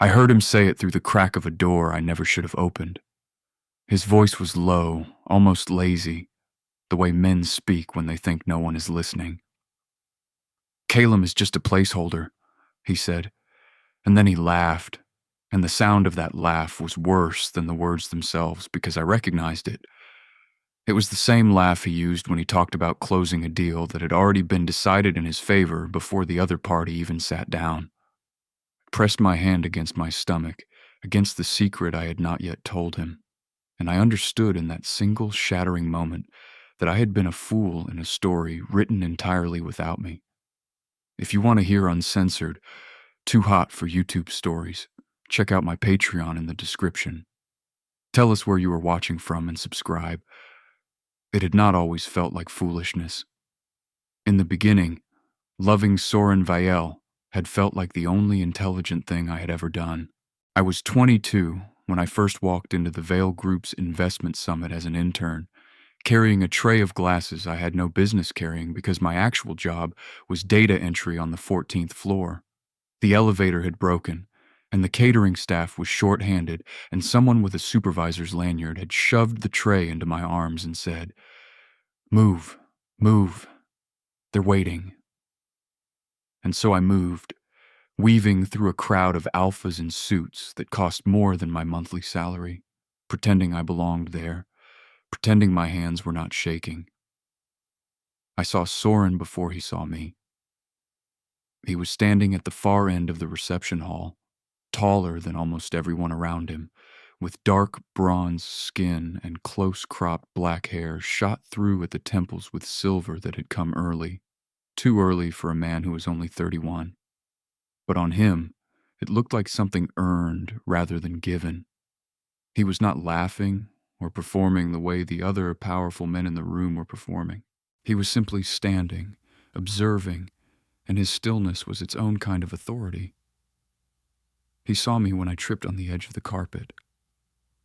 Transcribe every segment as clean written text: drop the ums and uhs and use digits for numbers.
I heard him say it through the crack of a door I never should have opened. His voice was low, almost lazy, the way men speak when they think no one is listening. "Calum is just a placeholder," he said, and then he laughed, and the sound of that laugh was worse than the words themselves because I recognized it. It was the same laugh he used when he talked about closing a deal that had already been decided in his favor before the other party even sat down. I pressed my hand against my stomach, against the secret I had not yet told him, and I understood in that single shattering moment that I had been a fool in a story written entirely without me. If you want to hear uncensored, too hot for YouTube stories, check out my Patreon in the description. Tell us where you are watching from and subscribe. It had not always felt like foolishness. In the beginning, loving Soren had felt like the only intelligent thing I had ever done. I was 22 when I first walked into the Vale Group's investment summit as an intern, carrying a tray of glasses I had no business carrying because my actual job was data entry on the 14th floor. The elevator had broken, and the catering staff was short-handed, and someone with a supervisor's lanyard had shoved the tray into my arms and said, "Move, move, they're waiting." And so I moved, weaving through a crowd of alphas in suits that cost more than my monthly salary, pretending I belonged there, pretending my hands were not shaking. I saw Soren before he saw me. He was standing at the far end of the reception hall, taller than almost everyone around him, with dark bronze skin and close-cropped black hair shot through at the temples with silver that had come early, too early for a man who was only 31. But on him, it looked like something earned rather than given. He was not laughing or performing the way the other powerful men in the room were performing. He was simply standing, observing, and his stillness was its own kind of authority. He saw me when I tripped on the edge of the carpet.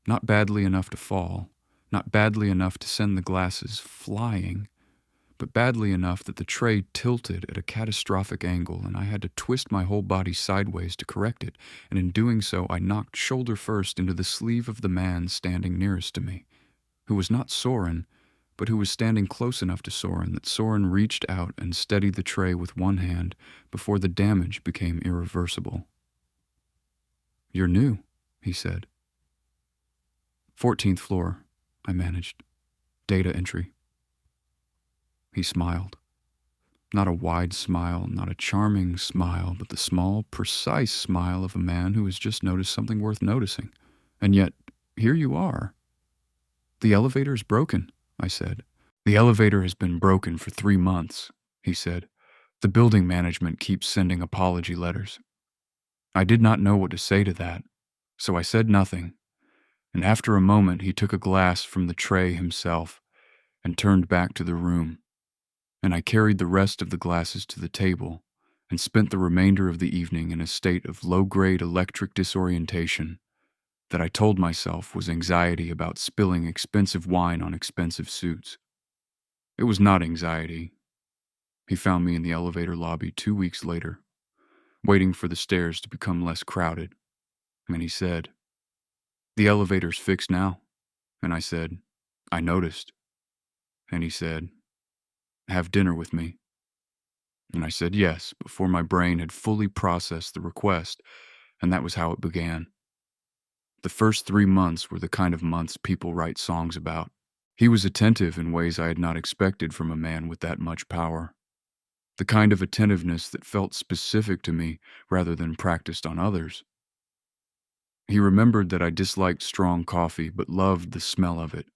Not badly enough to fall, not badly enough to send the glasses flying, but badly enough that the tray tilted at a catastrophic angle and I had to twist my whole body sideways to correct it, and in doing so I knocked shoulder first into the sleeve of the man standing nearest to me, who was not Soren, but who was standing close enough to Soren that Soren reached out and steadied the tray with one hand before the damage became irreversible. "You're new," he said. "14th floor," I managed. "Data entry." He smiled. Not a wide smile, not a charming smile, but the small, precise smile of a man who has just noticed something worth noticing. And yet, here you are. "The elevator is broken," I said. "The elevator has been broken for 3 months," he said. "The building management keeps sending apology letters." I did not know what to say to that, so I said nothing, and after a moment he took a glass from the tray himself and turned back to the room, and I carried the rest of the glasses to the table and spent the remainder of the evening in a state of low-grade electric disorientation that I told myself was anxiety about spilling expensive wine on expensive suits. It was not anxiety. He found me in the elevator lobby 2 weeks later, waiting for the stairs to become less crowded, and he said, "The elevator's fixed now." And I said, "I noticed." And he said, "Have dinner with me." And I said yes, before my brain had fully processed the request, and that was how it began. The first 3 months were the kind of months people write songs about. He was attentive in ways I had not expected from a man with that much power. The kind of attentiveness that felt specific to me rather than practiced on others. He remembered that I disliked strong coffee but loved the smell of it.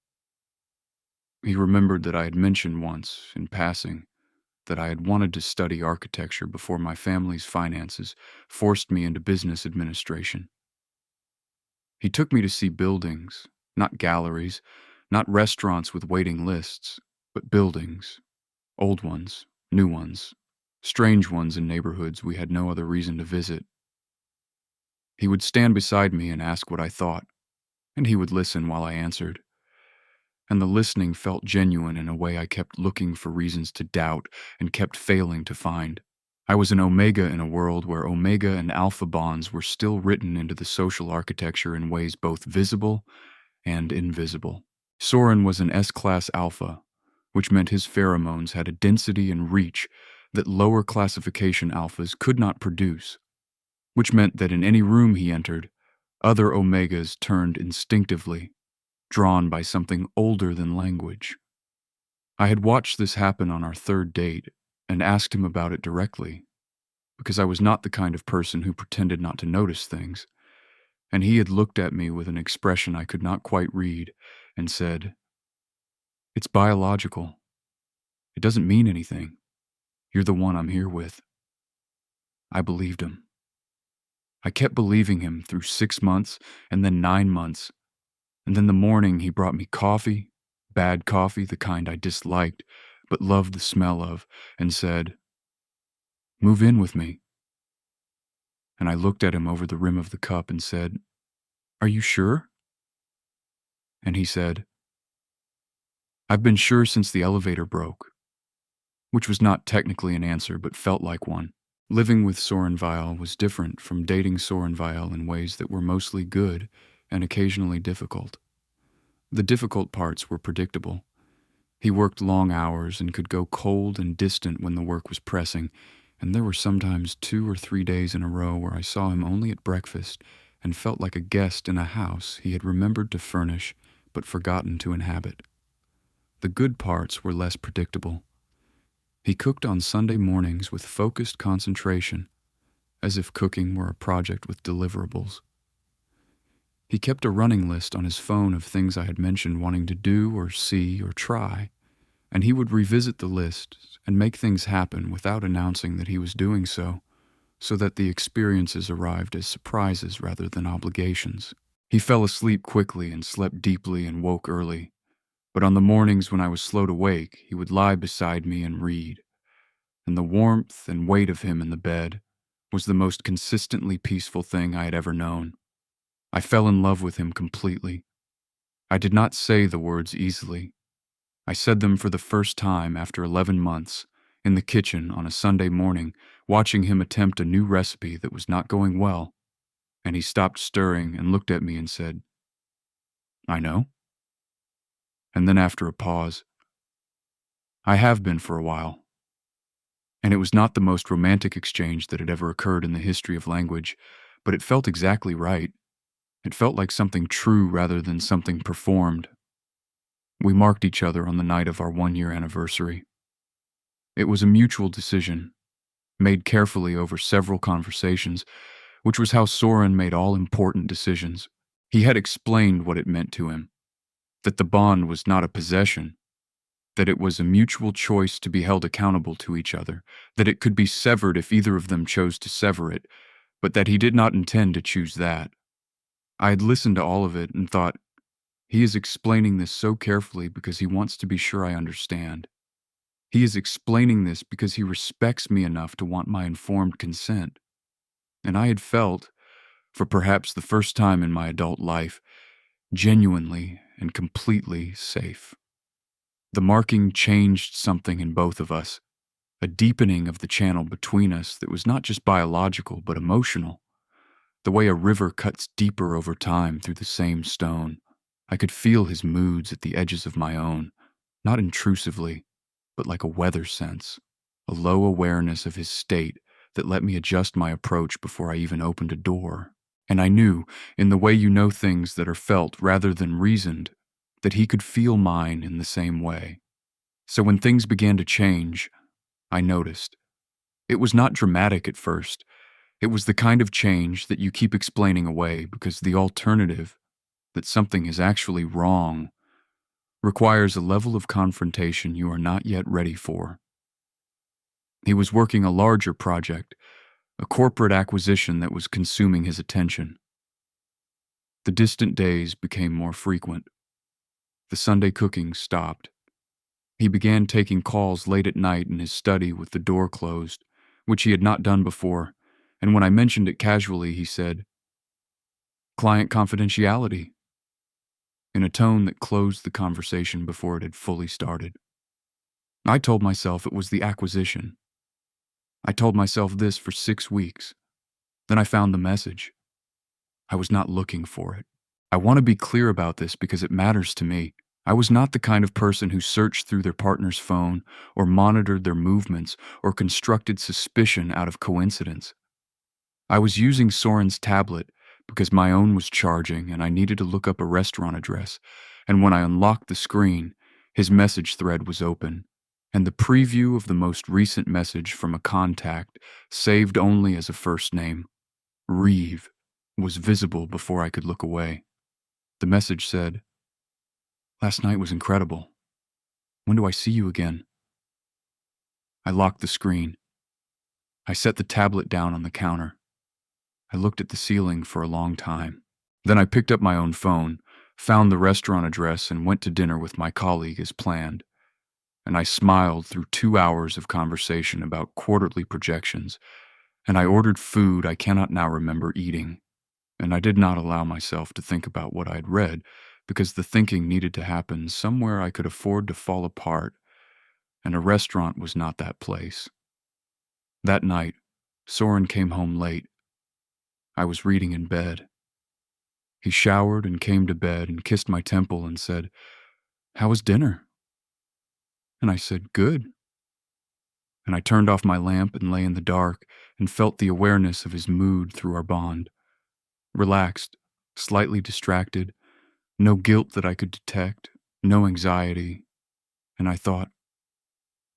He remembered that I had mentioned once, in passing, that I had wanted to study architecture before my family's finances forced me into business administration. He took me to see buildings, not galleries, not restaurants with waiting lists, but buildings, old ones, new ones, strange ones in neighborhoods we had no other reason to visit. He would stand beside me and ask what I thought, and he would listen while I answered. And the listening felt genuine in a way I kept looking for reasons to doubt and kept failing to find. I was an omega in a world where omega and alpha bonds were still written into the social architecture in ways both visible and invisible. Soren was an S-class alpha, which meant his pheromones had a density and reach that lower classification alphas could not produce, which meant that in any room he entered, other omegas turned instinctively, drawn by something older than language. I had watched this happen on our third date and asked him about it directly, because I was not the kind of person who pretended not to notice things, and he had looked at me with an expression I could not quite read and said, "It's biological. It doesn't mean anything. You're the one I'm here with." I believed him. I kept believing him through 6 months and then 9 months, and then the morning he brought me coffee, bad coffee, the kind I disliked but loved the smell of, and said, "Move in with me." And I looked at him over the rim of the cup and said, "Are you sure?" And he said, "I've been sure since the elevator broke," which was not technically an answer but felt like one. Living with Soren was different from dating Soren in ways that were mostly good and occasionally difficult. The difficult parts were predictable. He worked long hours and could go cold and distant when the work was pressing, and there were sometimes 2 or 3 days in a row where I saw him only at breakfast and felt like a guest in a house he had remembered to furnish but forgotten to inhabit. The good parts were less predictable. He cooked on Sunday mornings with focused concentration, as if cooking were a project with deliverables. He kept a running list on his phone of things I had mentioned wanting to do or see or try, and he would revisit the list and make things happen without announcing that he was doing so that the experiences arrived as surprises rather than obligations. He fell asleep quickly and slept deeply and woke early, but on the mornings when I was slow to wake, he would lie beside me and read, and the warmth and weight of him in the bed was the most consistently peaceful thing I had ever known. I fell in love with him completely. I did not say the words easily. I said them for the first time after 11 months, in the kitchen on a Sunday morning, watching him attempt a new recipe that was not going well, and he stopped stirring and looked at me and said, "I know." And then after a pause, "I have been for a while." And it was not the most romantic exchange that had ever occurred in the history of language, but it felt exactly right. It felt like something true rather than something performed. We marked each other on the night of our 1-year anniversary. It was a mutual decision, made carefully over several conversations, which was how Soren made all important decisions. He had explained what it meant to him, that the bond was not a possession, that it was a mutual choice to be held accountable to each other, that it could be severed if either of them chose to sever it, but that he did not intend to choose that. I had listened to all of it and thought, he is explaining this so carefully because he wants to be sure I understand. He is explaining this because he respects me enough to want my informed consent. And I had felt, for perhaps the first time in my adult life, genuinely and completely safe. The marking changed something in both of us, a deepening of the channel between us that was not just biological but emotional. The way a river cuts deeper over time through the same stone. I could feel his moods at the edges of my own, not intrusively, but like a weather sense, a low awareness of his state that let me adjust my approach before I even opened a door. And I knew, in the way you know things that are felt rather than reasoned, that he could feel mine in the same way. So when things began to change, I noticed. It was not dramatic at first. It was the kind of change that you keep explaining away because the alternative, that something is actually wrong, requires a level of confrontation you are not yet ready for. He was working a larger project, a corporate acquisition that was consuming his attention. The distant days became more frequent. The Sunday cooking stopped. He began taking calls late at night in his study with the door closed, which he had not done before, and when I mentioned it casually, he said, "Client confidentiality," in a tone that closed the conversation before it had fully started. I told myself it was the acquisition. I told myself this for 6 weeks. Then I found the message. I was not looking for it. I want to be clear about this because it matters to me. I was not the kind of person who searched through their partner's phone or monitored their movements or constructed suspicion out of coincidence. I was using Soren's tablet because my own was charging and I needed to look up a restaurant address, and when I unlocked the screen, his message thread was open, and the preview of the most recent message from a contact, saved only as a first name, Reeve, was visible before I could look away. The message said, "Last night was incredible. When do I see you again?" I locked the screen. I set the tablet down on the counter. I looked at the ceiling for a long time. Then I picked up my own phone, found the restaurant address, and went to dinner with my colleague as planned. And I smiled through 2 hours of conversation about quarterly projections, and I ordered food I cannot now remember eating. And I did not allow myself to think about what I had read, because the thinking needed to happen somewhere I could afford to fall apart, and a restaurant was not that place. That night, Soren came home late. I was reading in bed. He showered and came to bed and kissed my temple and said, "How was dinner?" And I said, "Good." And I turned off my lamp and lay in the dark and felt the awareness of his mood through our bond. Relaxed, slightly distracted, no guilt that I could detect, no anxiety. And I thought,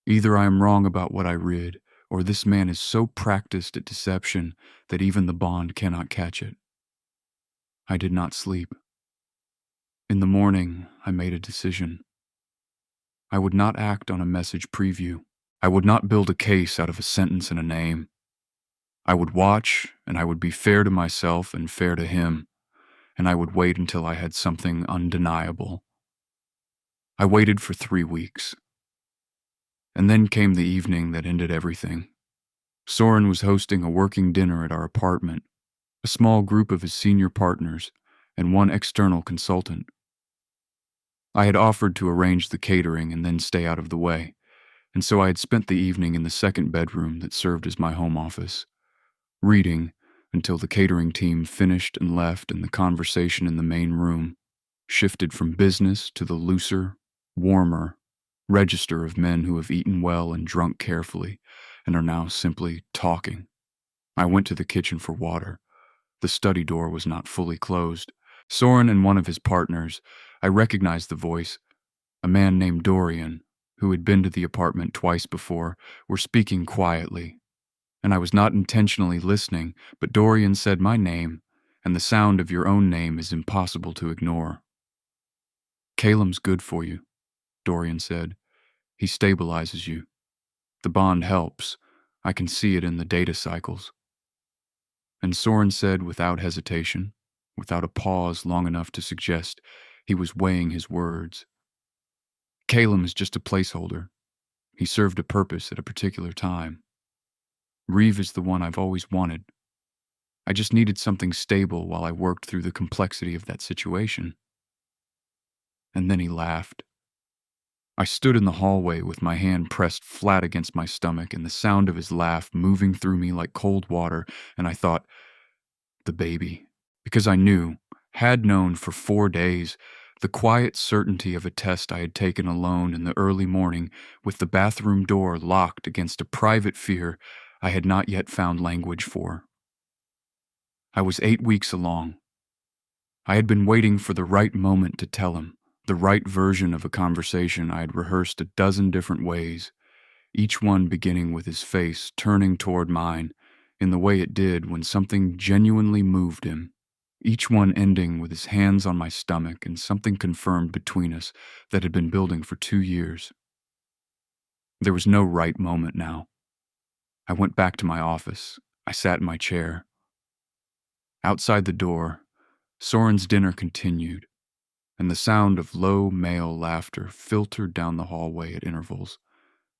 either I am wrong about what I read, or this man is so practiced at deception that even the bond cannot catch it. I did not sleep. In the morning, I made a decision. I would not act on a message preview. I would not build a case out of a sentence and a name. I would watch, and I would be fair to myself and fair to him, and I would wait until I had something undeniable. I waited for 3 weeks. And then came the evening that ended everything. Soren was hosting a working dinner at our apartment, a small group of his senior partners, and one external consultant. I had offered to arrange the catering and then stay out of the way, and so I had spent the evening in the second bedroom that served as my home office, reading until the catering team finished and left and the conversation in the main room shifted from business to the looser, warmer register of men who have eaten well and drunk carefully and are now simply talking. I went to the kitchen for water. The study door was not fully closed. Soren and one of his partners, I recognized the voice, a man named Dorian, who had been to the apartment twice before, were speaking quietly. And I was not intentionally listening, but Dorian said my name, and the sound of your own name is impossible to ignore. "Calem's good for you," Dorian said. "He stabilizes you. The bond helps. I can see it in the data cycles." And Soren said without hesitation, without a pause long enough to suggest he was weighing his words, "Calem is just a placeholder. He served a purpose at a particular time. Reeve is the one I've always wanted. I just needed something stable while I worked through the complexity of that situation." And then he laughed. I stood in the hallway with my hand pressed flat against my stomach and the sound of his laugh moving through me like cold water, and I thought, the baby. Because I knew, had known for 4 days, the quiet certainty of a test I had taken alone in the early morning with the bathroom door locked against a private fear I had not yet found language for. I was 8 weeks along. I had been waiting for the right moment to tell him, the right version of a conversation I had rehearsed a dozen different ways, each one beginning with his face turning toward mine in the way it did when something genuinely moved him, each one ending with his hands on my stomach and something confirmed between us that had been building for 2 years. There was no right moment now. I went back to my office. I sat in my chair. Outside the door, Soren's dinner continued, and the sound of low male laughter filtered down the hallway at intervals,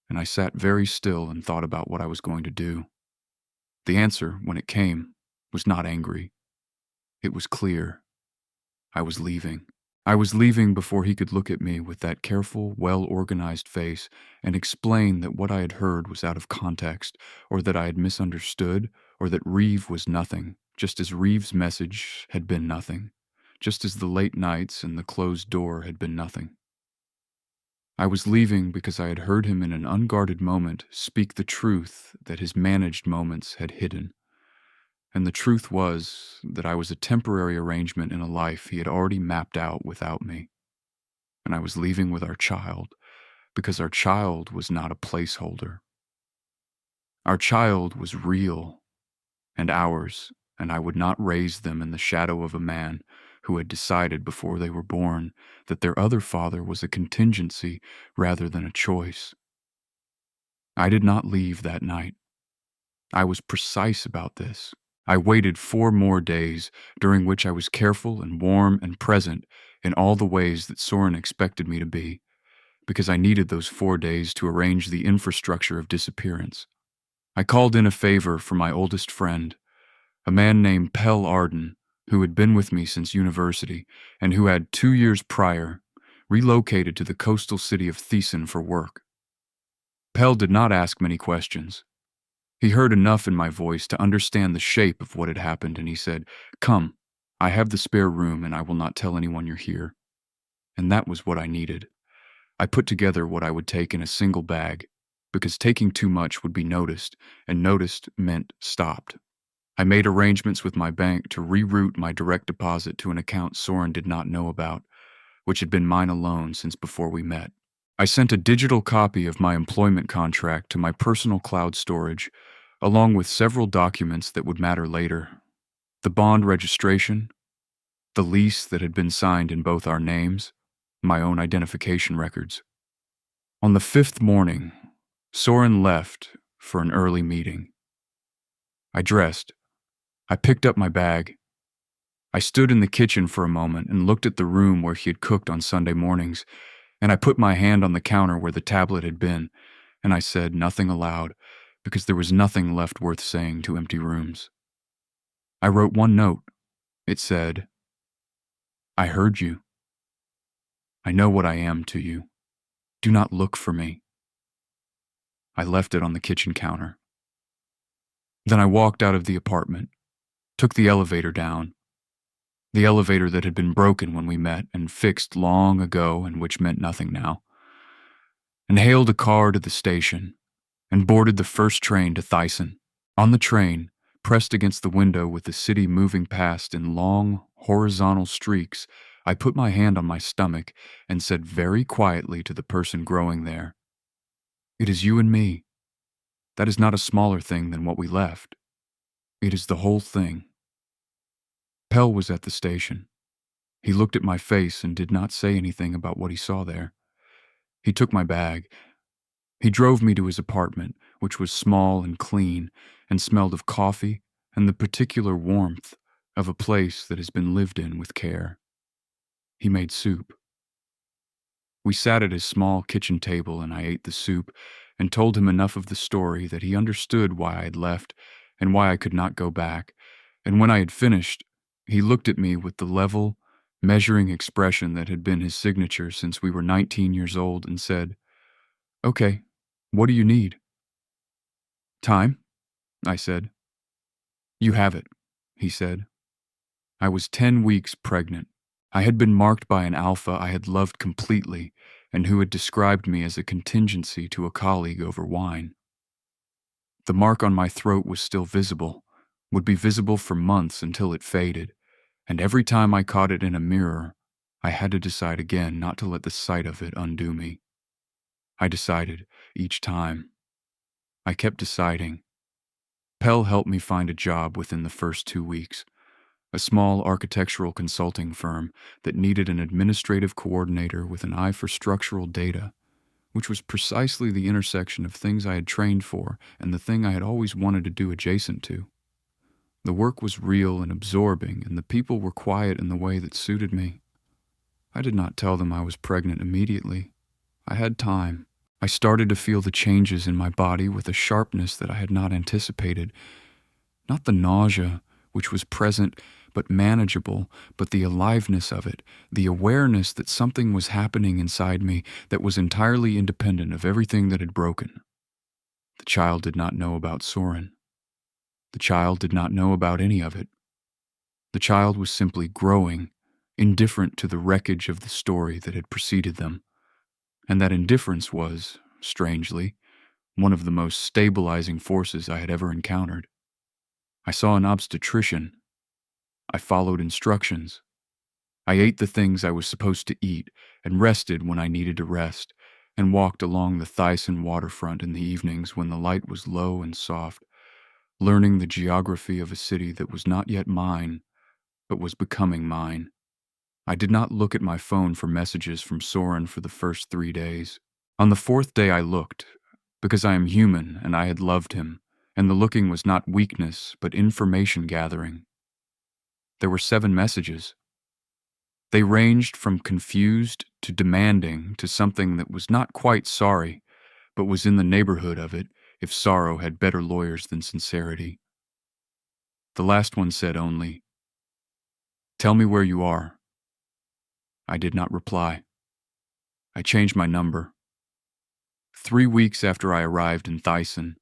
and I sat very still and thought about what I was going to do. The answer, when it came, was not angry. It was clear. I was leaving. I was leaving before he could look at me with that careful, well-organized face and explain that what I had heard was out of context, or that I had misunderstood, or that Reeve was nothing, just as Reeve's message had been nothing, just as the late nights and the closed door had been nothing. I was leaving because I had heard him in an unguarded moment speak the truth that his managed moments had hidden. And the truth was that I was a temporary arrangement in a life he had already mapped out without me. And I was leaving with our child because our child was not a placeholder. Our child was real and ours, and I would not raise them in the shadow of a man who had decided before they were born that their other father was a contingency rather than a choice. I did not leave that night. I was precise about this. I waited 4 more days, during which I was careful and warm and present in all the ways that Soren expected me to be, because I needed those 4 days to arrange the infrastructure of disappearance. I called in a favor from my oldest friend, a man named Pell Arden, who had been with me since university and who had 2 years prior relocated to the coastal city of Thiessen for work. Pell did not ask many questions. He heard enough in my voice to understand the shape of what had happened, and he said, "Come, I have the spare room and I will not tell anyone you're here." And that was what I needed. I put together what I would take in a single bag, because taking too much would be noticed, and noticed meant stopped. I made arrangements with my bank to reroute my direct deposit to an account Soren did not know about, which had been mine alone since before we met. I sent a digital copy of my employment contract to my personal cloud storage, along with several documents that would matter later. The bond registration, the lease that had been signed in both our names, my own identification records. On the 5th morning, Soren left for an early meeting. I dressed. I picked up my bag. I stood in the kitchen for a moment and looked at the room where he had cooked on Sunday mornings, and I put my hand on the counter where the tablet had been, and I said nothing aloud, because there was nothing left worth saying to empty rooms. I wrote one note. It said, "I heard you. I know what I am to you. Do not look for me." I left it on the kitchen counter. Then I walked out of the apartment, took the elevator down, the elevator that had been broken when we met and fixed long ago and which meant nothing now, and hailed a car to the station and boarded the first train to Thiessen. On the train, pressed against the window with the city moving past in long, horizontal streaks, I put my hand on my stomach and said very quietly to the person growing there, "It is you and me. That is not a smaller thing than what we left. It is the whole thing." Pell was at the station. He looked at my face and did not say anything about what he saw there. He took my bag. He drove me to his apartment, which was small and clean and smelled of coffee and the particular warmth of a place that has been lived in with care. He made soup. We sat at his small kitchen table and I ate the soup and told him enough of the story that he understood why I had left and why I could not go back. And when I had finished, he looked at me with the level, measuring expression that had been his signature since we were 19 years old and said, "Okay, what do you need?" "Time," I said. "You have it," he said. I was 10 weeks pregnant. I had been marked by an alpha I had loved completely and who had described me as a contingency to a colleague over wine. The mark on my throat was still visible, would be visible for months until it faded, and every time I caught it in a mirror, I had to decide again not to let the sight of it undo me. I decided each time. I kept deciding. Pell helped me find a job within the first 2 weeks. A small architectural consulting firm that needed an administrative coordinator with an eye for structural data, which was precisely the intersection of things I had trained for and the thing I had always wanted to do adjacent to. The work was real and absorbing, and the people were quiet in the way that suited me. I did not tell them I was pregnant immediately. I had time. I started to feel the changes in my body with a sharpness that I had not anticipated. Not the nausea, which was present, but manageable, but the aliveness of it, the awareness that something was happening inside me that was entirely independent of everything that had broken. The child did not know about Soren. The child did not know about any of it. The child was simply growing, indifferent to the wreckage of the story that had preceded them. And that indifference was, strangely, one of the most stabilizing forces I had ever encountered. I saw an obstetrician. I followed instructions. I ate the things I was supposed to eat and rested when I needed to rest, and walked along the Thyssen waterfront in the evenings when the light was low and soft, learning the geography of a city that was not yet mine, but was becoming mine. I did not look at my phone for messages from Soren for the first 3 days. On the 4th day I looked, because I am human and I had loved him, and the looking was not weakness, but information gathering. There were 7 messages. They ranged from confused to demanding to something that was not quite sorry, but was in the neighborhood of it if sorrow had better lawyers than sincerity. The last one said only, "Tell me where you are." I did not reply. I changed my number. 3 weeks after I arrived in Thyssen,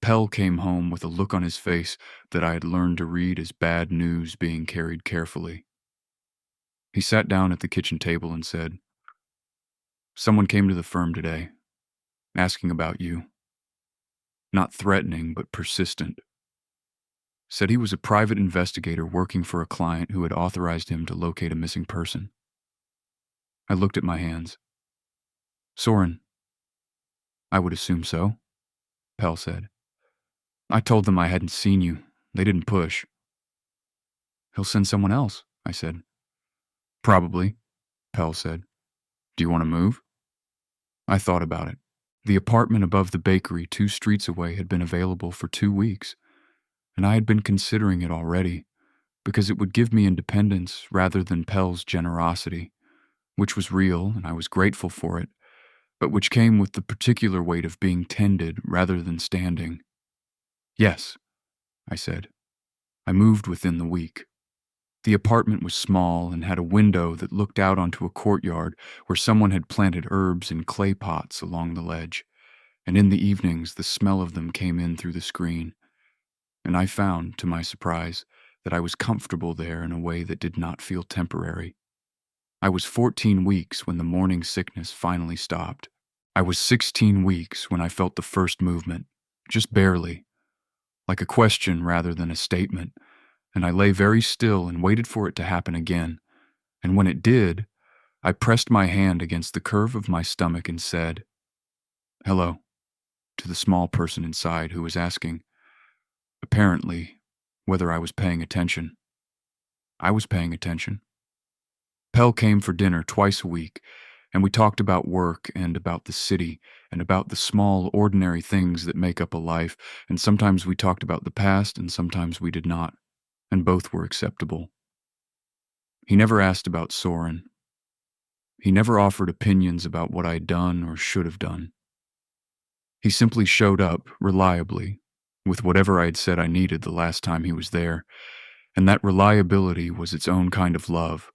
Pell came home with a look on his face that I had learned to read as bad news being carried carefully. He sat down at the kitchen table and said, "Someone came to the firm today, asking about you. Not threatening, but persistent. Said he was a private investigator working for a client who had authorized him to locate a missing person." I looked at my hands. "Soren." "I would assume so," Pell said. "I told them I hadn't seen you. They didn't push." "He'll send someone else," I said. "Probably," Pell said. "Do you want to move?" I thought about it. The apartment above the bakery 2 streets away had been available for 2 weeks, and I had been considering it already, because it would give me independence rather than Pell's generosity, which was real and I was grateful for it, but which came with the particular weight of being tended rather than standing. "Yes," I said. I moved within the week. The apartment was small and had a window that looked out onto a courtyard where someone had planted herbs in clay pots along the ledge, and in the evenings the smell of them came in through the screen. And I found, to my surprise, that I was comfortable there in a way that did not feel temporary. I was 14 weeks when the morning sickness finally stopped. I was 16 weeks when I felt the first movement, just barely, like a question rather than a statement, and I lay very still and waited for it to happen again, and when it did, I pressed my hand against the curve of my stomach and said, "Hello," to the small person inside who was asking, apparently, whether I was paying attention. I was paying attention. Pell came for dinner twice a week, and we talked about work and about the city and about the small, ordinary things that make up a life, and sometimes we talked about the past and sometimes we did not, and both were acceptable. He never asked about Soren. He never offered opinions about what I'd done or should have done. He simply showed up, reliably, with whatever I had said I needed the last time he was there, and that reliability was its own kind of love.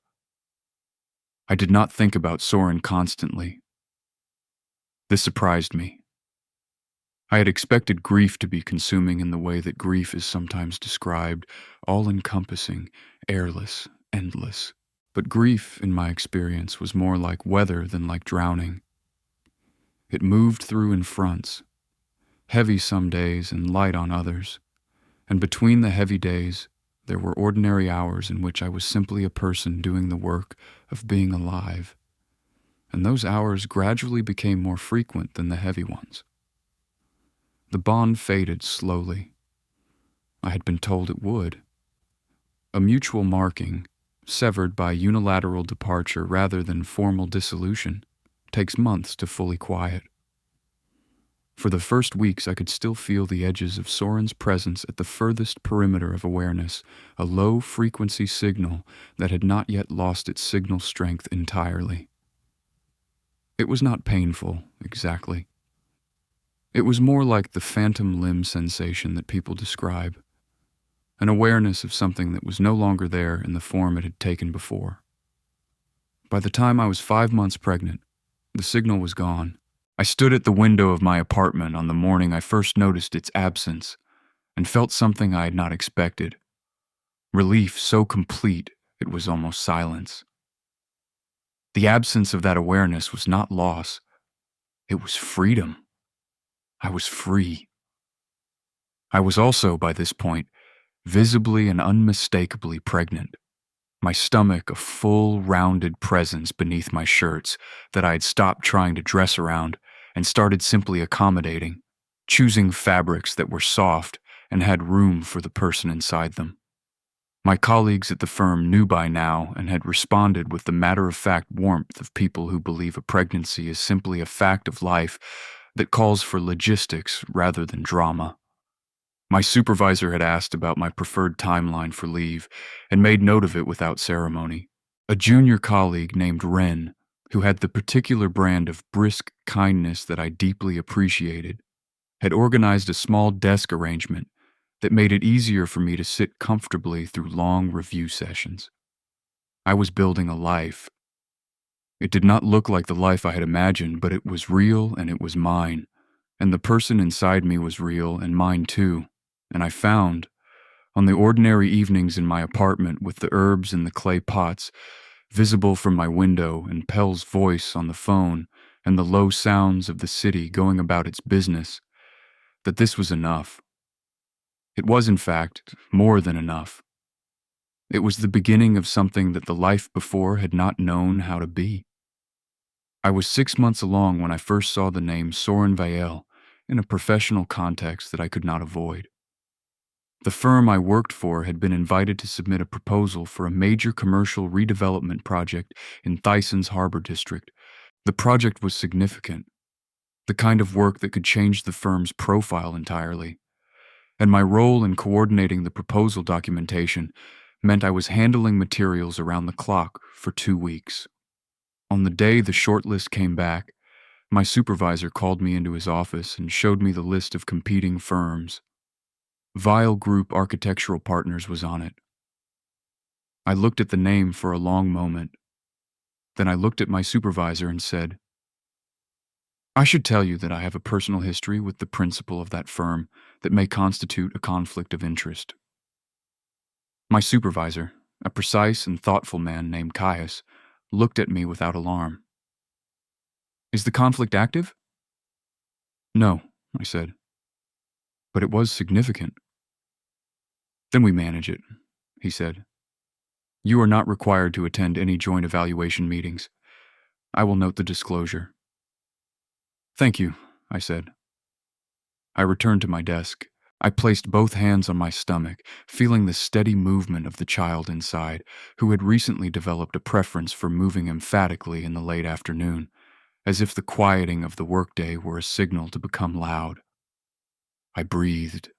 I did not think about Soren constantly. This surprised me. I had expected grief to be consuming in the way that grief is sometimes described, all-encompassing, airless, endless. But grief, in my experience, was more like weather than like drowning. It moved through in fronts, heavy some days and light on others, and between the heavy days, there were ordinary hours in which I was simply a person doing the work of being alive, and those hours gradually became more frequent than the heavy ones. The bond faded slowly. I had been told it would. A mutual marking, severed by unilateral departure rather than formal dissolution, takes months to fully quiet. For the first weeks I could still feel the edges of Soren's presence at the furthest perimeter of awareness, a low-frequency signal that had not yet lost its signal strength entirely. It was not painful, exactly. It was more like the phantom limb sensation that people describe, an awareness of something that was no longer there in the form it had taken before. By the time I was 5 months pregnant, the signal was gone. I stood at the window of my apartment on the morning I first noticed its absence and felt something I had not expected. Relief so complete it was almost silence. The absence of that awareness was not loss. It was freedom. I was free. I was also, by this point, visibly and unmistakably pregnant. My stomach a full, rounded presence beneath my shirts that I had stopped trying to dress around and started simply accommodating, choosing fabrics that were soft and had room for the person inside them. My colleagues at the firm knew by now and had responded with the matter-of-fact warmth of people who believe a pregnancy is simply a fact of life that calls for logistics rather than drama. My supervisor had asked about my preferred timeline for leave and made note of it without ceremony. A junior colleague named Wren, who had the particular brand of brisk kindness that I deeply appreciated, had organized a small desk arrangement that made it easier for me to sit comfortably through long review sessions. I was building a life. It did not look like the life I had imagined, but it was real and it was mine, and the person inside me was real and mine too. And I found, on the ordinary evenings in my apartment with the herbs in the clay pots, visible from my window and Pell's voice on the phone and the low sounds of the city going about its business, that this was enough. It was, in fact, more than enough. It was the beginning of something that the life before had not known how to be. I was 6 months along when I first saw the name Soren in a professional context that I could not avoid. The firm I worked for had been invited to submit a proposal for a major commercial redevelopment project in Thyssen's Harbor District. The project was significant, the kind of work that could change the firm's profile entirely, and my role in coordinating the proposal documentation meant I was handling materials around the clock for 2 weeks. On the day the shortlist came back, my supervisor called me into his office and showed me the list of competing firms. Vile Group Architectural Partners was on it. I looked at the name for a long moment. Then I looked at my supervisor and said, "I should tell you that I have a personal history with the principal of that firm that may constitute a conflict of interest." My supervisor, a precise and thoughtful man named Caius, looked at me without alarm. "Is the conflict active?" "No," I said. "But it was significant." "Then we manage it," he said. "You are not required to attend any joint evaluation meetings. I will note the disclosure." "Thank you," I said. I returned to my desk. I placed both hands on my stomach, feeling the steady movement of the child inside, who had recently developed a preference for moving emphatically in the late afternoon, as if the quieting of the workday were a signal to become loud. I breathed.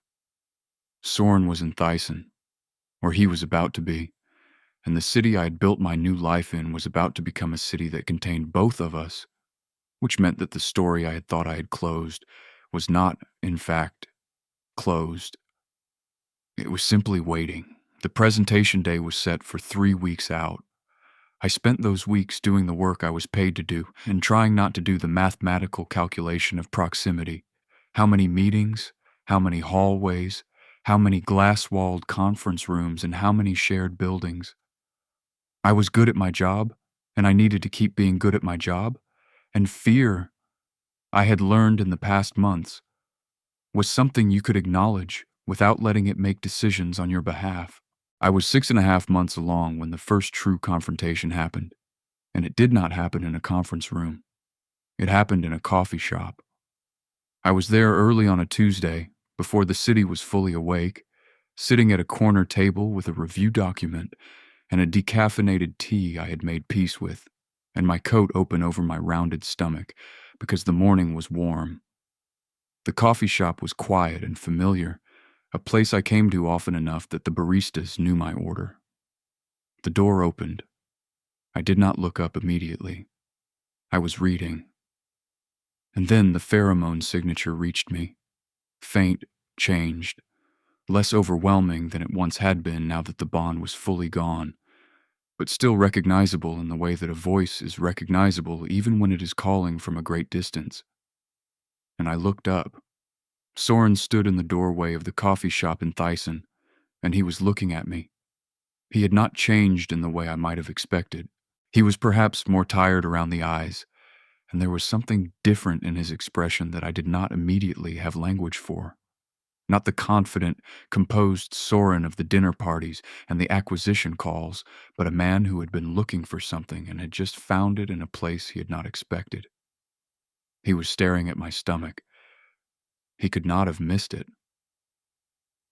Soren was in Thyssen, or he was about to be, and the city I had built my new life in was about to become a city that contained both of us, which meant that the story I had thought I had closed was not, in fact, closed. It was simply waiting. The presentation day was set for 3 weeks out. I spent those weeks doing the work I was paid to do and trying not to do the mathematical calculation of proximity. How many meetings, how many hallways, how many glass-walled conference rooms, and how many shared buildings. I was good at my job, and I needed to keep being good at my job, and fear, I had learned in the past months, was something you could acknowledge without letting it make decisions on your behalf. I was 6.5 months along when the first true confrontation happened, and it did not happen in a conference room. It happened in a coffee shop. I was there early on a Tuesday, before the city was fully awake, sitting at a corner table with a review document and a decaffeinated tea I had made peace with, and my coat open over my rounded stomach because the morning was warm. The coffee shop was quiet and familiar, a place I came to often enough that the baristas knew my order. The door opened. I did not look up immediately. I was reading. And then the pheromone signature reached me. Faint, changed. less overwhelming than it once had been now that the bond was fully gone, but still recognizable in the way that a voice is recognizable even when it is calling from a great distance. And I looked up. Soren stood in the doorway of the coffee shop in Thyssen, and he was looking at me. He had not changed in the way I might have expected. He was perhaps more tired around the eyes, and there was something different in his expression that I did not immediately have language for. Not the confident, composed Soren of the dinner parties and the acquisition calls, but a man who had been looking for something and had just found it in a place he had not expected. He was staring at my stomach. He could not have missed it.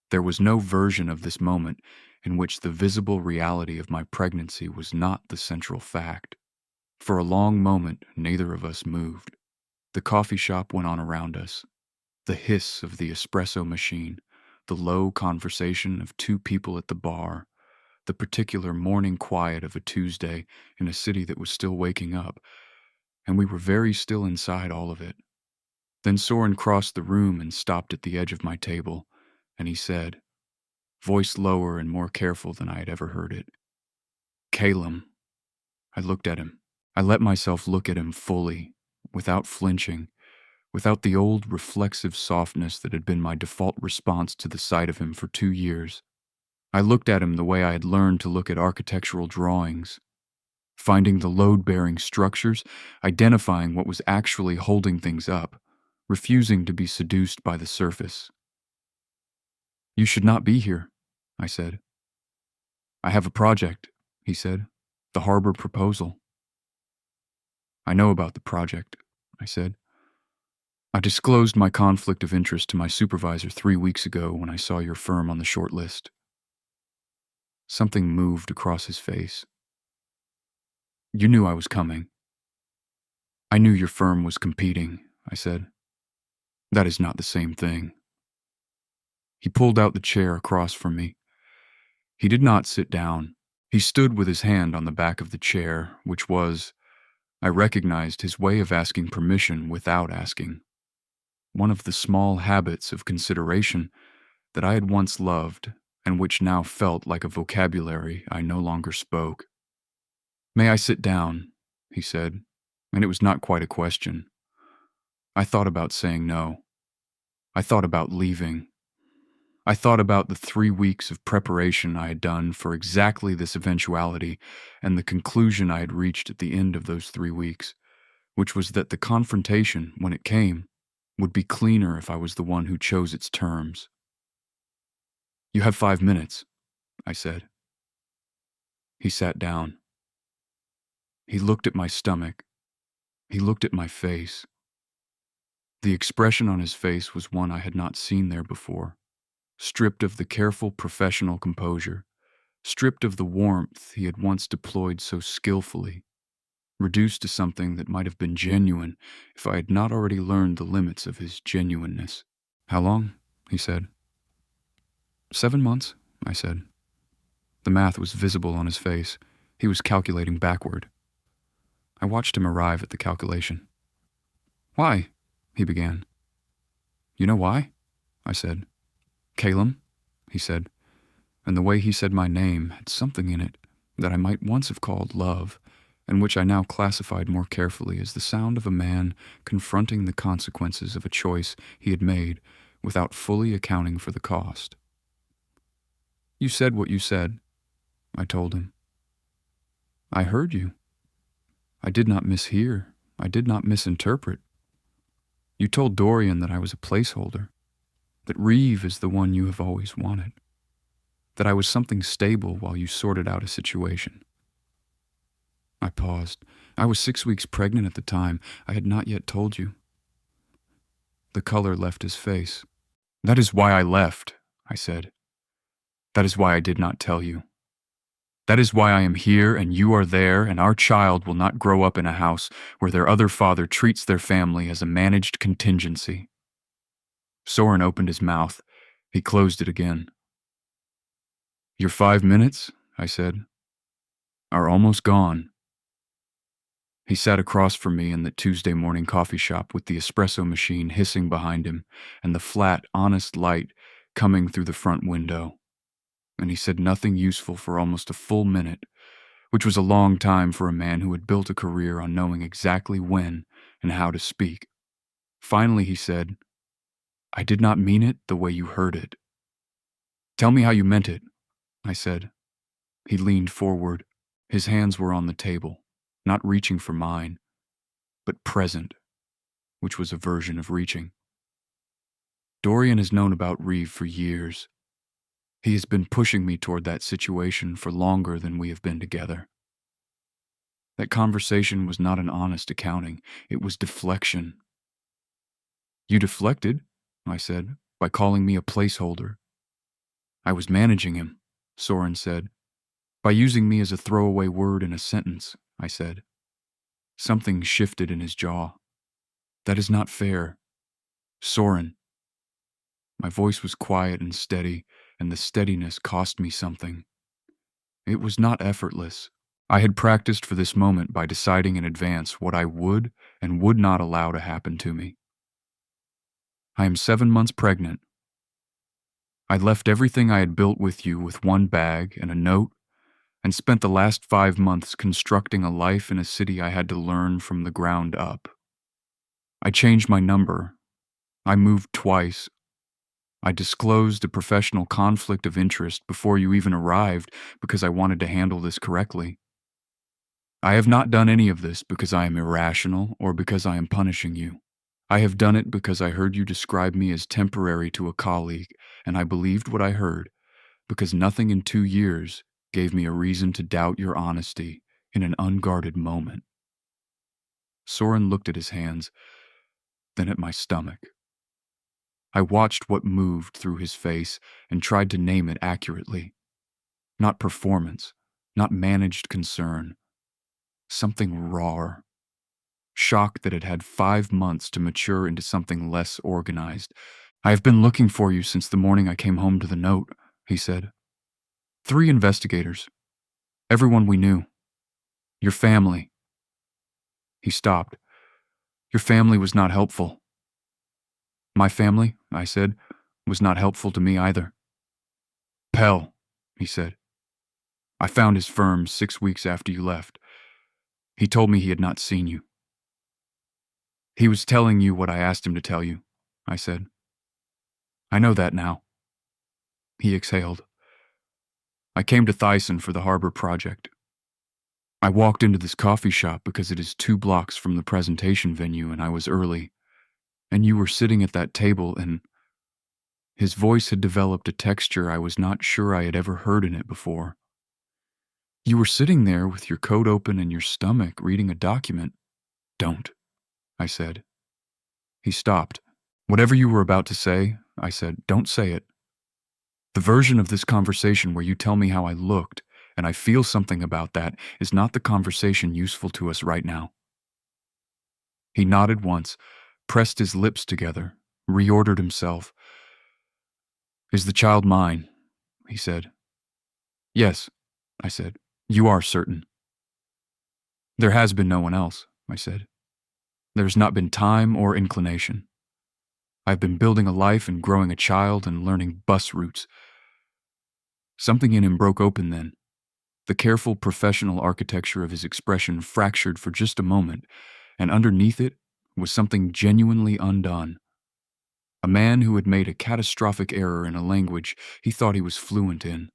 There was no version of this moment in which the visible reality of my pregnancy was not the central fact. For a long moment, neither of us moved. The coffee shop went on around us. The hiss of the espresso machine, the low conversation of two people at the bar, the particular morning quiet of a Tuesday in a city that was still waking up, and we were very still inside all of it. Then Soren crossed the room and stopped at the edge of my table, and he said, voice lower and more careful than I had ever heard it, "Calum." I looked at him. I let myself look at him fully, without flinching, without the old reflexive softness that had been my default response to the sight of him for 2 years. I looked at him the way I had learned to look at architectural drawings, finding the load-bearing structures, identifying what was actually holding things up, refusing to be seduced by the surface. "You should not be here," I said. "I have a project," he said. "The harbor proposal." "I know about the project," I said. "I disclosed my conflict of interest to my supervisor 3 weeks ago when I saw your firm on the short list." Something moved across his face. "You knew I was coming." "I knew your firm was competing," I said. "That is not the same thing." He pulled out the chair across from me. He did not sit down. He stood with his hand on the back of the chair, which was, I recognized, his way of asking permission without asking. One of the small habits of consideration that I had once loved and which now felt like a vocabulary I no longer spoke. "May I sit down?" he said, and it was not quite a question. I thought about saying no. I thought about leaving. I thought about the 3 weeks of preparation I had done for exactly this eventuality and the conclusion I had reached at the end of those 3 weeks, which was that the confrontation, when it came, would be cleaner if I was the one who chose its terms. "You have 5 minutes," I said. He sat down. He looked at my stomach. He looked at my face. The expression on his face was one I had not seen there before, stripped of the careful professional composure, stripped of the warmth he had once deployed so skillfully, reduced to something that might have been genuine if I had not already learned the limits of his genuineness. "How long?" he said. 7 months, I said. The math was visible on his face. He was calculating backward. I watched him arrive at the calculation. "Why?" he began. "You know why?" I said. "Calum," he said, and the way he said my name had something in it that I might once have called love, and which I now classified more carefully as the sound of a man confronting the consequences of a choice he had made without fully accounting for the cost. "You said what you said," I told him. "I heard you. I did not mishear. I did not misinterpret. You told Dorian that I was a placeholder, that Reeve is the one you have always wanted, that I was something stable while you sorted out a situation." I paused. "I was 6 weeks pregnant at the time. I had not yet told you." The color left his face. "That is why I left," I said. "That is why I did not tell you. That is why I am here and you are there, and our child will not grow up in a house where their other father treats their family as a managed contingency." Soren opened his mouth. He closed it again. "Your 5 minutes," I said, "are almost gone." He sat across from me in the Tuesday morning coffee shop with the espresso machine hissing behind him and the flat, honest light coming through the front window, and he said nothing useful for almost a full minute, which was a long time for a man who had built a career on knowing exactly when and how to speak. Finally, he said, "I did not mean it the way you heard it." "Tell me how you meant it," I said. He leaned forward. His hands were on the table, not reaching for mine, but present, which was a version of reaching. "Dorian has known about Reeve for years. He has been pushing me toward that situation for longer than we have been together. That conversation was not an honest accounting. It was deflection." "You deflected," I said, "by calling me a placeholder." "I was managing him," Soren said. "By using me as a throwaway word in a sentence," I said. Something shifted in his jaw. "That is not fair. Soren." My voice was quiet and steady, and the steadiness cost me something. It was not effortless. I had practiced for this moment by deciding in advance what I would and would not allow to happen to me. "I am 7 months pregnant. I left everything I had built with you with one bag and a note, and spent the last 5 months constructing a life in a city I had to learn from the ground up. I changed my number. I moved twice. I disclosed a professional conflict of interest before you even arrived because I wanted to handle this correctly. I have not done any of this because I am irrational or because I am punishing you. I have done it because I heard you describe me as temporary to a colleague, and I believed what I heard, because nothing in 2 years gave me a reason to doubt your honesty in an unguarded moment." Soren looked at his hands, then at my stomach. I watched what moved through his face and tried to name it accurately. Not performance, not managed concern. Something raw. Shock that it had 5 months to mature into something less organized. "I have been looking for you since the morning I came home to the note," he said. "3 investigators. Everyone we knew. Your family." He stopped. "Your family was not helpful." "My family," I said, "was not helpful to me either." "Pell," he said. "I found his firm 6 weeks after you left. He told me he had not seen you." "He was telling you what I asked him to tell you," I said. "I know that now." He exhaled. "I came to Thyssen for the harbor project. I walked into this coffee shop because it is 2 blocks from the presentation venue and I was early. And you were sitting at that table and—" His voice had developed a texture I was not sure I had ever heard in it before. "You were sitting there with your coat open and your stomach reading a document." "Don't," I said. He stopped. "Whatever you were about to say," I said, "don't say it. The version of this conversation where you tell me how I looked, and I feel something about that, is not the conversation useful to us right now." He nodded once, pressed his lips together, reordered himself. "Is the child mine?" he said. "Yes," I said. "You are certain." "There has been no one else," I said. "There has not been time or inclination. I've been building a life and growing a child and learning bus routes." Something in him broke open then. The careful professional architecture of his expression fractured for just a moment, and underneath it was something genuinely undone. A man who had made a catastrophic error in a language he thought he was fluent in,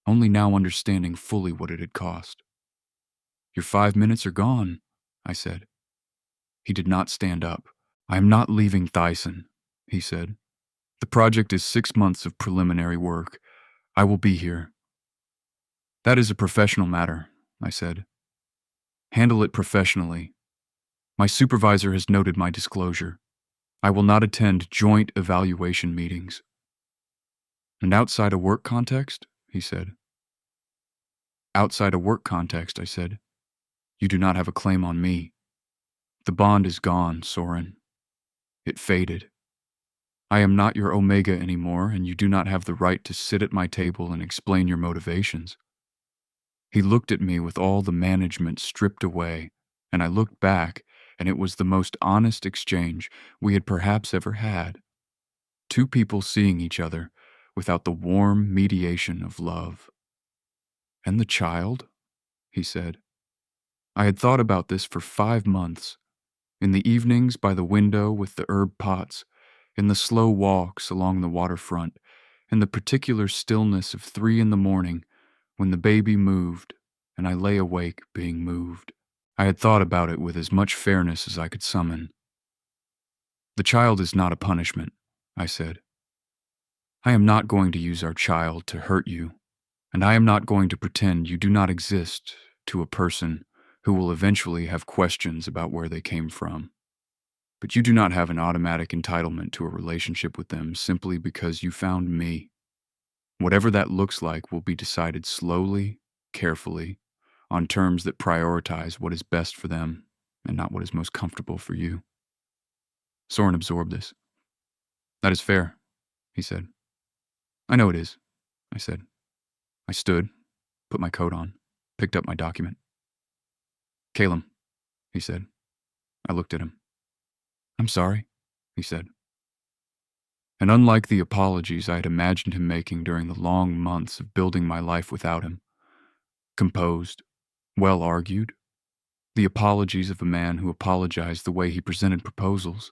only now understanding fully what it had cost. "Your 5 minutes are gone," I said. He did not stand up. "I am not leaving Thyssen," he said. "The project is 6 months of preliminary work. I will be here." "That is a professional matter," I said. "Handle it professionally. My supervisor has noted my disclosure. I will not attend joint evaluation meetings." "And outside a work context?" he said. "Outside a work context," I said. "You do not have a claim on me. The bond is gone, Soren. It faded. I am not your Omega anymore, and you do not have the right to sit at my table and explain your motivations." He looked at me with all the management stripped away, and I looked back, and it was the most honest exchange we had perhaps ever had. 2 people seeing each other, without the warm mediation of love. And the child? He said. I had thought about this for 5 months. In the evenings by the window with the herb pots, in the slow walks along the waterfront, in the particular stillness of 3 in the morning when the baby moved and I lay awake being moved. I had thought about it with as much fairness as I could summon. The child is not a punishment, I said. I am not going to use our child to hurt you, and I am not going to pretend you do not exist to a person who will eventually have questions about where they came from. But you do not have an automatic entitlement to a relationship with them simply because you found me. Whatever that looks like will be decided slowly, carefully, on terms that prioritize what is best for them and not what is most comfortable for you. Soren absorbed this. That is fair, he said. I know it is, I said. I stood, put my coat on, picked up my document. Caleb, he said. I looked at him. I'm sorry, he said. And unlike the apologies I had imagined him making during the long months of building my life without him, composed, well argued, the apologies of a man who apologized the way he presented proposals,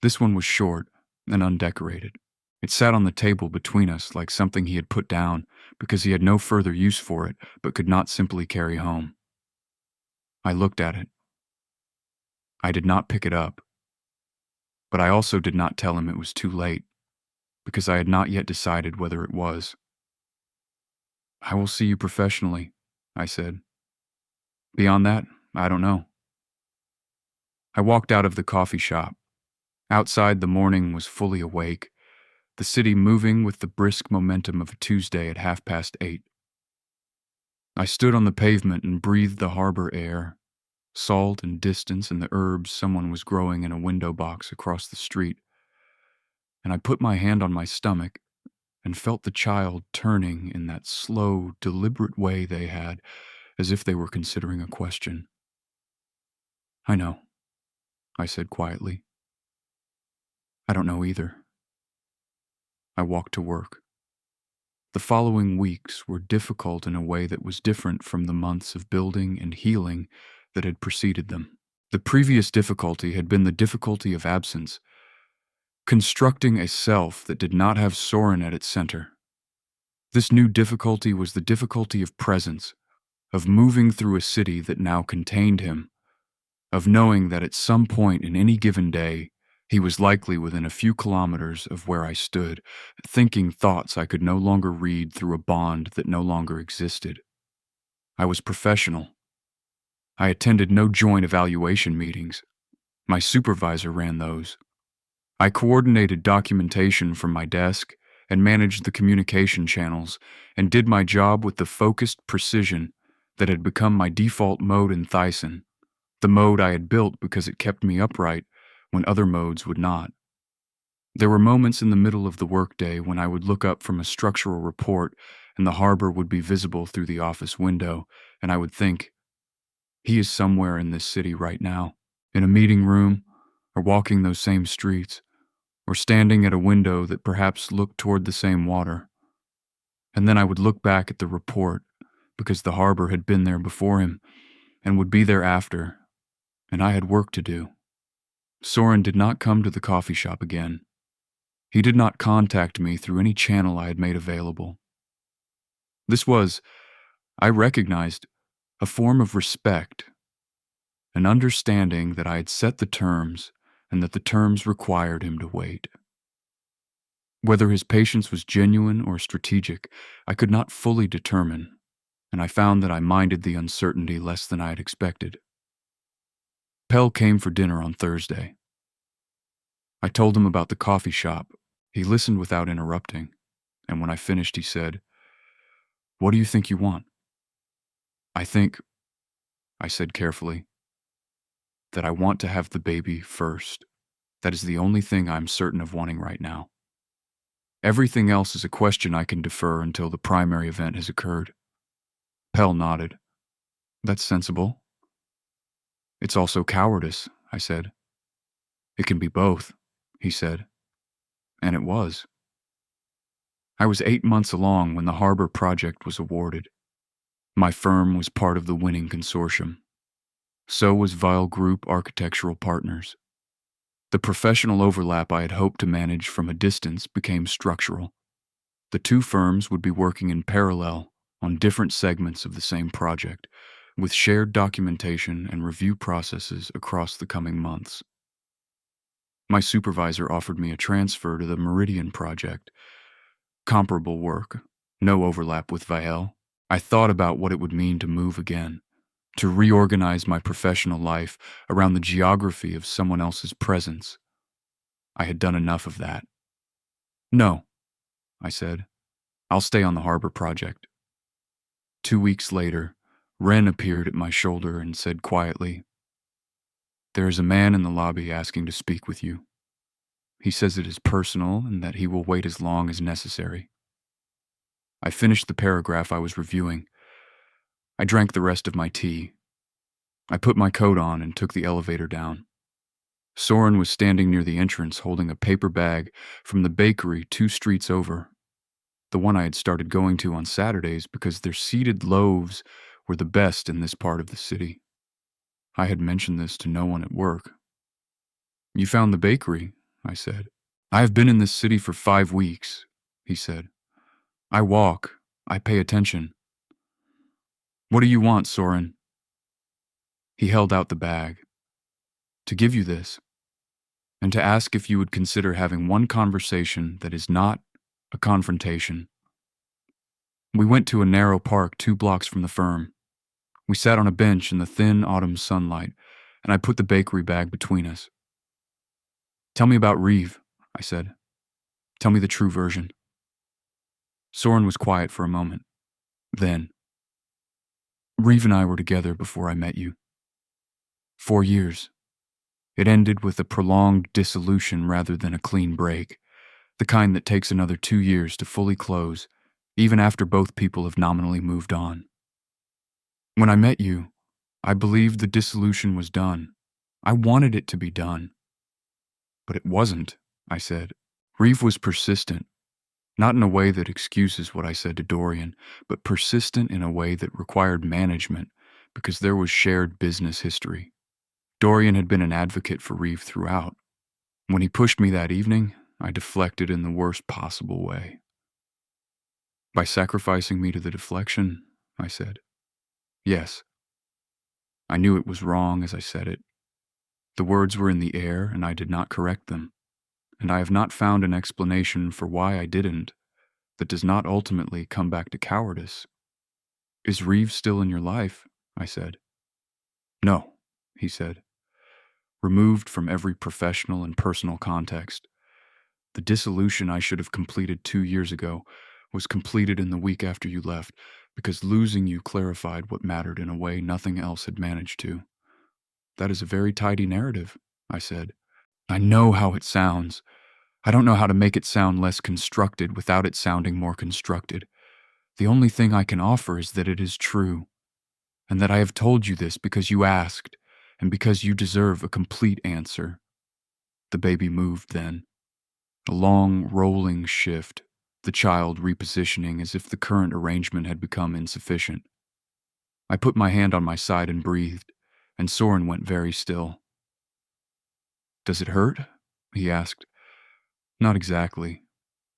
this one was short and undecorated. It sat on the table between us like something he had put down because he had no further use for it but could not simply carry home. I looked at it. I did not pick it up, but I also did not tell him it was too late because I had not yet decided whether it was. I will see you professionally, I said. Beyond that, I don't know. I walked out of the coffee shop. Outside, the morning was fully awake, the city moving with the brisk momentum of a Tuesday at 8:30. I stood on the pavement and breathed the harbor air, salt and distance and the herbs someone was growing in a window box across the street. And I put my hand on my stomach and felt the child turning in that slow, deliberate way they had, as if they were considering a question. I know, I said quietly. I don't know either. I walked to work. The following weeks were difficult in a way that was different from the months of building and healing that had preceded them. The previous difficulty had been the difficulty of absence, constructing a self that did not have Soren at its center. This new difficulty was the difficulty of presence, of moving through a city that now contained him, of knowing that at some point in any given day, he was likely within a few kilometers of where I stood, thinking thoughts I could no longer read through a bond that no longer existed. I was professional. I attended no joint evaluation meetings. My supervisor ran those. I coordinated documentation from my desk and managed the communication channels and did my job with the focused precision that had become my default mode in Thyssen, the mode I had built because it kept me upright when other modes would not. There were moments in the middle of the workday when I would look up from a structural report and the harbor would be visible through the office window, and I would think, he is somewhere in this city right now, in a meeting room, or walking those same streets, or standing at a window that perhaps looked toward the same water. And then I would look back at the report, because the harbor had been there before him, and would be there after, and I had work to do. Soren did not come to the coffee shop again. He did not contact me through any channel I had made available. This was, I recognized, a form of respect, an understanding that I had set the terms and that the terms required him to wait. Whether his patience was genuine or strategic, I could not fully determine, and I found that I minded the uncertainty less than I had expected. Pell came for dinner on Thursday. I told him about the coffee shop. He listened without interrupting, and when I finished, he said, "What do you think you want?" I think, I said carefully, that I want to have the baby first. That is the only thing I'm certain of wanting right now. Everything else is a question I can defer until the primary event has occurred. Pell nodded. That's sensible. It's also cowardice, I said. It can be both, he said. And it was. I was 8 months along when the harbor project was awarded. My firm was part of the winning consortium. So was Vile Group Architectural Partners. The professional overlap I had hoped to manage from a distance became structural. The two firms would be working in parallel on different segments of the same project, with shared documentation and review processes across the coming months. My supervisor offered me a transfer to the Meridian project. Comparable work, no overlap with Vael. I thought about what it would mean to move again, to reorganize my professional life around the geography of someone else's presence. I had done enough of that. No, I said. I'll stay on the harbor project. 2 weeks later, Wren appeared at my shoulder and said quietly, "There is a man in the lobby asking to speak with you. He says it is personal and that he will wait as long as necessary." I finished the paragraph I was reviewing. I drank the rest of my tea. I put my coat on and took the elevator down. Soren was standing near the entrance holding a paper bag from the bakery 2 streets over, the one I had started going to on Saturdays because their seeded loaves were the best in this part of the city. I had mentioned this to no one at work. "You found the bakery," I said. "I have been in this city for 5 weeks," he said. "I walk. I pay attention." "What do you want, Soren?" He held out the bag. "To give you this, and to ask if you would consider having one conversation that is not a confrontation." We went to a narrow park 2 blocks from the firm. We sat on a bench in the thin autumn sunlight, and I put the bakery bag between us. "Tell me about Reeve," I said. "Tell me the true version." Soren was quiet for a moment. Then, "Reeve and I were together before I met you. 4 years. It ended with a prolonged dissolution rather than a clean break, the kind that takes another 2 years to fully close, even after both people have nominally moved on. When I met you, I believed the dissolution was done. I wanted it to be done. But it wasn't," I said. Reeve was persistent, not in a way that excuses what I said to Dorian, but persistent in a way that required management because there was shared business history. Dorian had been an advocate for Reeve throughout. When he pushed me that evening, I deflected in the worst possible way. "By sacrificing me to the deflection," I said. "Yes." I knew it was wrong as I said it. The words were in the air and I did not correct them, and I have not found an explanation for why I didn't that does not ultimately come back to cowardice. "Is Reeve still in your life?" I said. "No," he said, removed from every professional and personal context. The dissolution I should have completed 2 years ago was completed in the week after you left because losing you clarified what mattered in a way nothing else had managed to. "That is a very tidy narrative," I said. "I know how it sounds. I don't know how to make it sound less constructed without it sounding more constructed. The only thing I can offer is that it is true, and that I have told you this because you asked, and because you deserve a complete answer." The baby moved then. A long, rolling shift, the child repositioning as if the current arrangement had become insufficient. I put my hand on my side and breathed, and Soren went very still. "Does it hurt?" he asked. "Not exactly.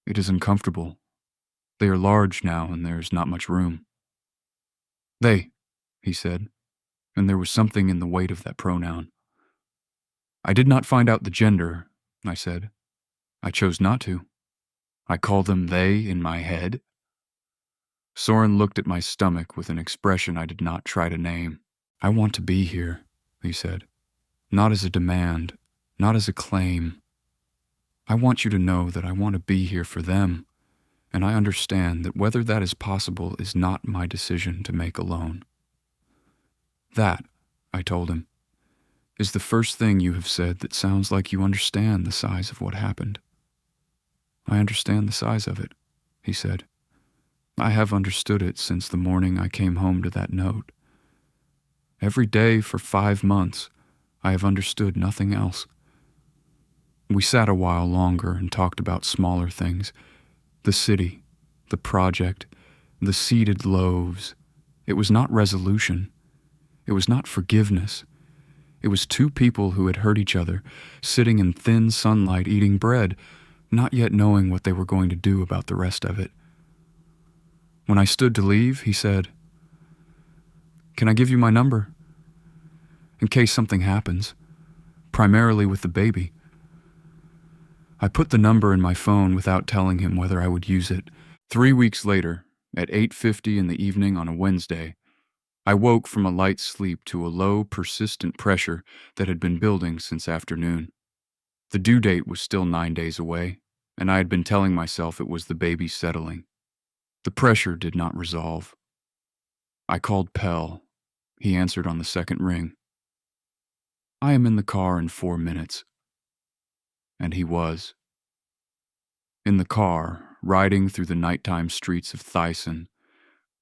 It is uncomfortable. They are large now, and there's not much room." "They," he said, and there was something in the weight of that pronoun. "I did not find out the gender," I said. "I chose not to. I call them they in my head." Soren looked at my stomach with an expression I did not try to name. "I want to be here," he said. "Not as a demand, not as a claim. I want you to know that I want to be here for them, and I understand that whether that is possible is not my decision to make alone." "That," I told him, "is the first thing you have said that sounds like you understand the size of what happened." "I understand the size of it," he said. "I have understood it since the morning I came home to that note. Every day for 5 months, I have understood nothing else." We sat a while longer and talked about smaller things, the city, The project, the seeded loaves. It was not resolution. It was not forgiveness. It was two people who had hurt each other, sitting in thin sunlight eating bread, not yet knowing what they were going to do about the rest of it. When I stood to leave, he said, "Can I give you my number? In case something happens, primarily with the baby." I put the number in my phone without telling him whether I would use it. 3 weeks later, at 8:50 in the evening on a Wednesday, I woke from a light sleep to a low, persistent pressure that had been building since afternoon. The due date was still 9 days away, and I had been telling myself it was the baby settling. The pressure did not resolve. I called Pell. He answered on the second ring. "I am in the car in 4 minutes." And he was. In the car, riding through the nighttime streets of Thyssen,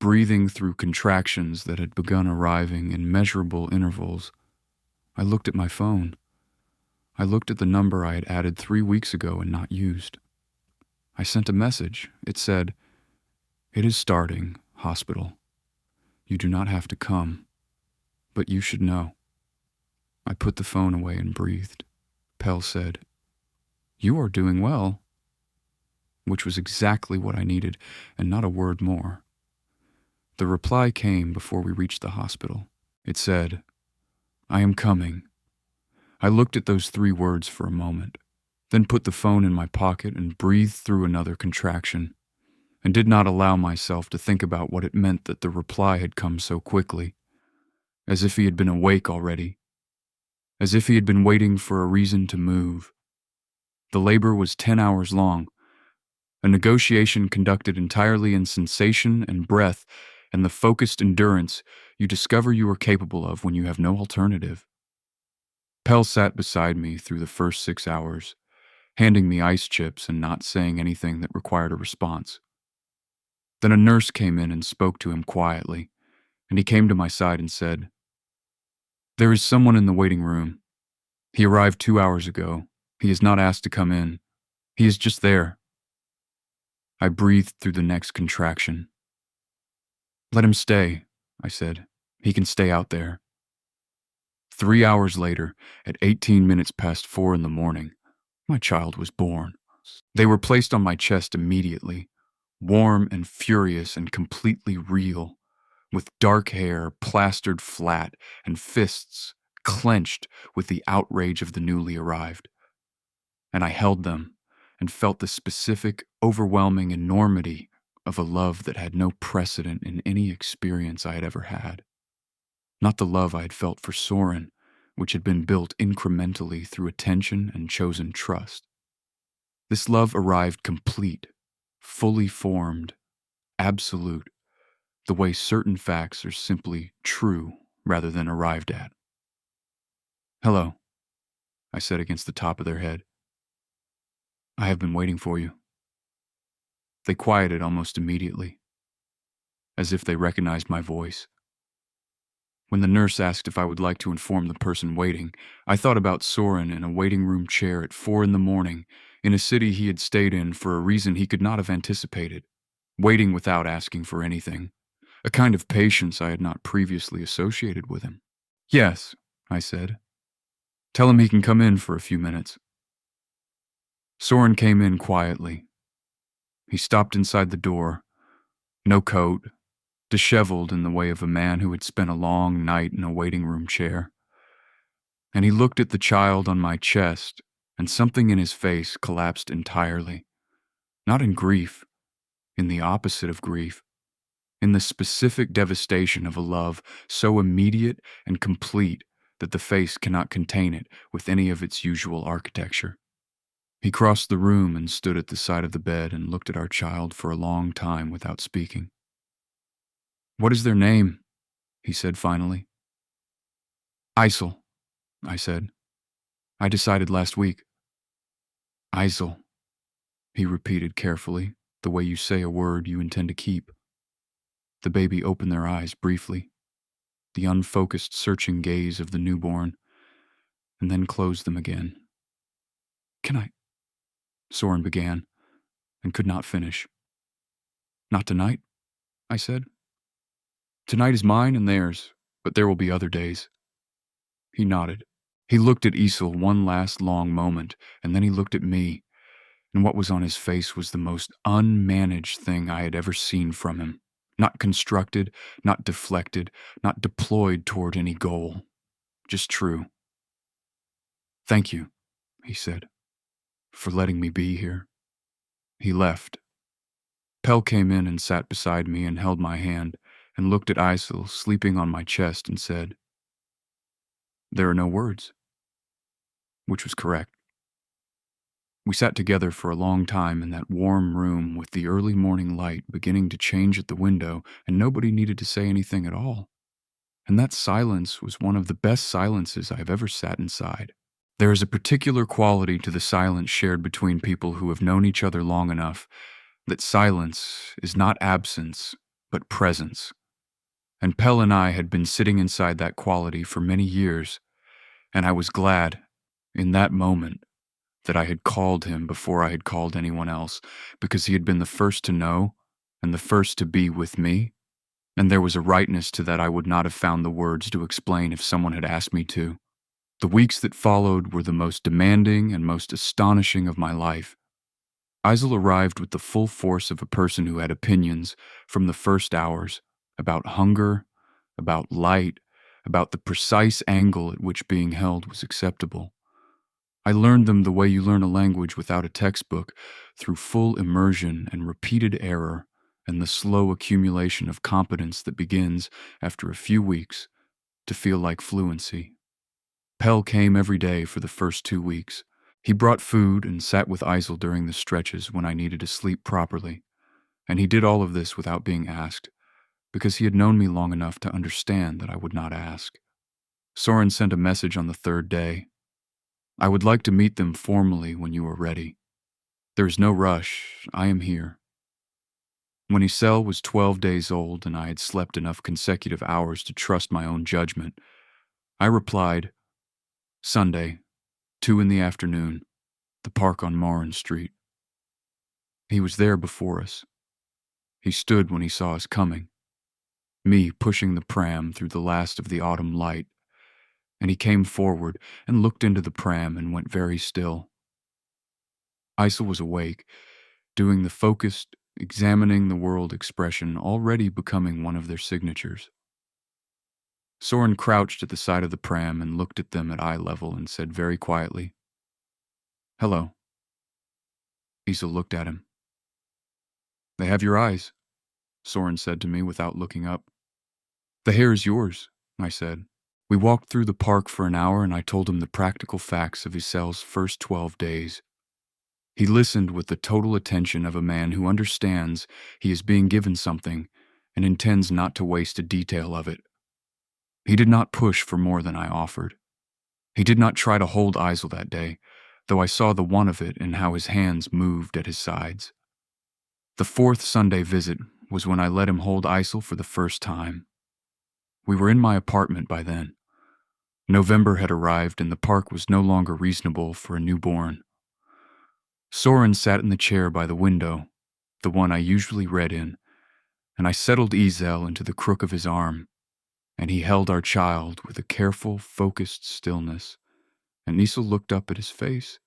breathing through contractions that had begun arriving in measurable intervals, I looked at my phone. I looked at the number I had added 3 weeks ago and not used. I sent a message. It said, "It is starting, hospital. You do not have to come, but you should know." I put the phone away and breathed. Pell said, "You are doing well," which was exactly what I needed, and not a word more. The reply came before we reached the hospital. It said, "I am coming." I looked at those 3 words for a moment, then put the phone in my pocket and breathed through another contraction, and did not allow myself to think about what it meant that the reply had come so quickly, as if he had been awake already, as if he had been waiting for a reason to move. The labor was 10 hours long, a negotiation conducted entirely in sensation and breath and the focused endurance you discover you are capable of when you have no alternative. Pell sat beside me through the first 6 hours, handing me ice chips and not saying anything that required a response. Then a nurse came in and spoke to him quietly, and he came to my side and said, "There is someone in the waiting room. He arrived 2 hours ago. He is not asked to come in. He is just there." I breathed through the next contraction. "Let him stay," I said. "He can stay out there." 3 hours later, at 18 minutes past 4 in the morning, my child was born. They were placed on my chest immediately, warm and furious and completely real, with dark hair plastered flat and fists clenched with the outrage of the newly arrived. And I held them and felt the specific, overwhelming enormity of a love that had no precedent in any experience I had ever had. Not the love I had felt for Soren, which had been built incrementally through attention and chosen trust. This love arrived complete, fully formed, absolute, the way certain facts are simply true rather than arrived at. "Hello," I said against the top of their head. "I have been waiting for you." They quieted almost immediately, as if they recognized my voice. When the nurse asked if I would like to inform the person waiting, I thought about Soren in a waiting room chair at 4 in the morning in a city he had stayed in for a reason he could not have anticipated, waiting without asking for anything, a kind of patience I had not previously associated with him. "Yes," I said. "Tell him he can come in for a few minutes." Soren came in quietly. He stopped inside the door, no coat, disheveled in the way of a man who had spent a long night in a waiting room chair. And he looked at the child on my chest, and something in his face collapsed entirely. Not in grief, in the opposite of grief, in the specific devastation of a love so immediate and complete that the face cannot contain it with any of its usual architecture. He crossed the room and stood at the side of the bed and looked at our child for a long time without speaking. "What is their name?" he said finally. "Isel," I said. "I decided last week." "Isel," he repeated carefully, the way you say a word you intend to keep. The baby opened their eyes briefly, the unfocused, searching gaze of the newborn, and then closed them again. "Can I?" Soren began, and could not finish. Not tonight, I said. Tonight is mine and theirs, but there will be other days. He nodded. He looked at Isel one last long moment, and then he looked at me, and what was on his face was the most unmanaged thing I had ever seen from him. Not constructed, not deflected, not deployed toward any goal. Just true. Thank you, he said, for letting me be here. He left. Pell came in and sat beside me and held my hand and looked at Isel sleeping on my chest and said, "There are no words," which was correct. We sat together for a long time in that warm room with the early morning light beginning to change at the window, and nobody needed to say anything at all. And that silence was one of the best silences I have ever sat inside. There is a particular quality to the silence shared between people who have known each other long enough that silence is not absence, but presence. And Pell and I had been sitting inside that quality for many years, and I was glad, in that moment, that I had called him before I had called anyone else, because he had been the first to know and the first to be with me, and there was a rightness to that I would not have found the words to explain if someone had asked me to. The weeks that followed were the most demanding and most astonishing of my life. Isel arrived with the full force of a person who had opinions from the first hours about hunger, about light, about the precise angle at which being held was acceptable. I learned them the way you learn a language without a textbook, through full immersion and repeated error, and the slow accumulation of competence that begins, after a few weeks, to feel like fluency. Pell came every day for the first 2 weeks. He brought food and sat with Isel during the stretches when I needed to sleep properly, and he did all of this without being asked, because he had known me long enough to understand that I would not ask. Soren sent a message on the third day. "I would like to meet them formally when you are ready. There is no rush. I am here." When Isel was 12 days old and I had slept enough consecutive hours to trust my own judgment, I replied, "Sunday, 2 in the afternoon, the park on Morin Street." He was there before us. He stood when he saw us coming, me pushing the pram through the last of the autumn light, and he came forward and looked into the pram and went very still. Isel was awake, doing the focused, examining the world expression already becoming one of their signatures. Soren crouched at the side of the pram and looked at them at eye level and said very quietly, "Hello." Isel looked at him. "They have your eyes," Soren said to me without looking up. "The hair is yours," I said. We walked through the park for an hour and I told him the practical facts of Isel's first 12 days. He listened with the total attention of a man who understands he is being given something and intends not to waste a detail of it. He did not push for more than I offered. He did not try to hold Isel that day, though I saw the one of it in how his hands moved at his sides. The fourth Sunday visit was when I let him hold Isel for the first time. We were in my apartment by then. November had arrived and the park was no longer reasonable for a newborn. Soren sat in the chair by the window, the one I usually read in, and I settled Isel into the crook of his arm, and he held our child with a careful, focused stillness, and Isel looked up at his face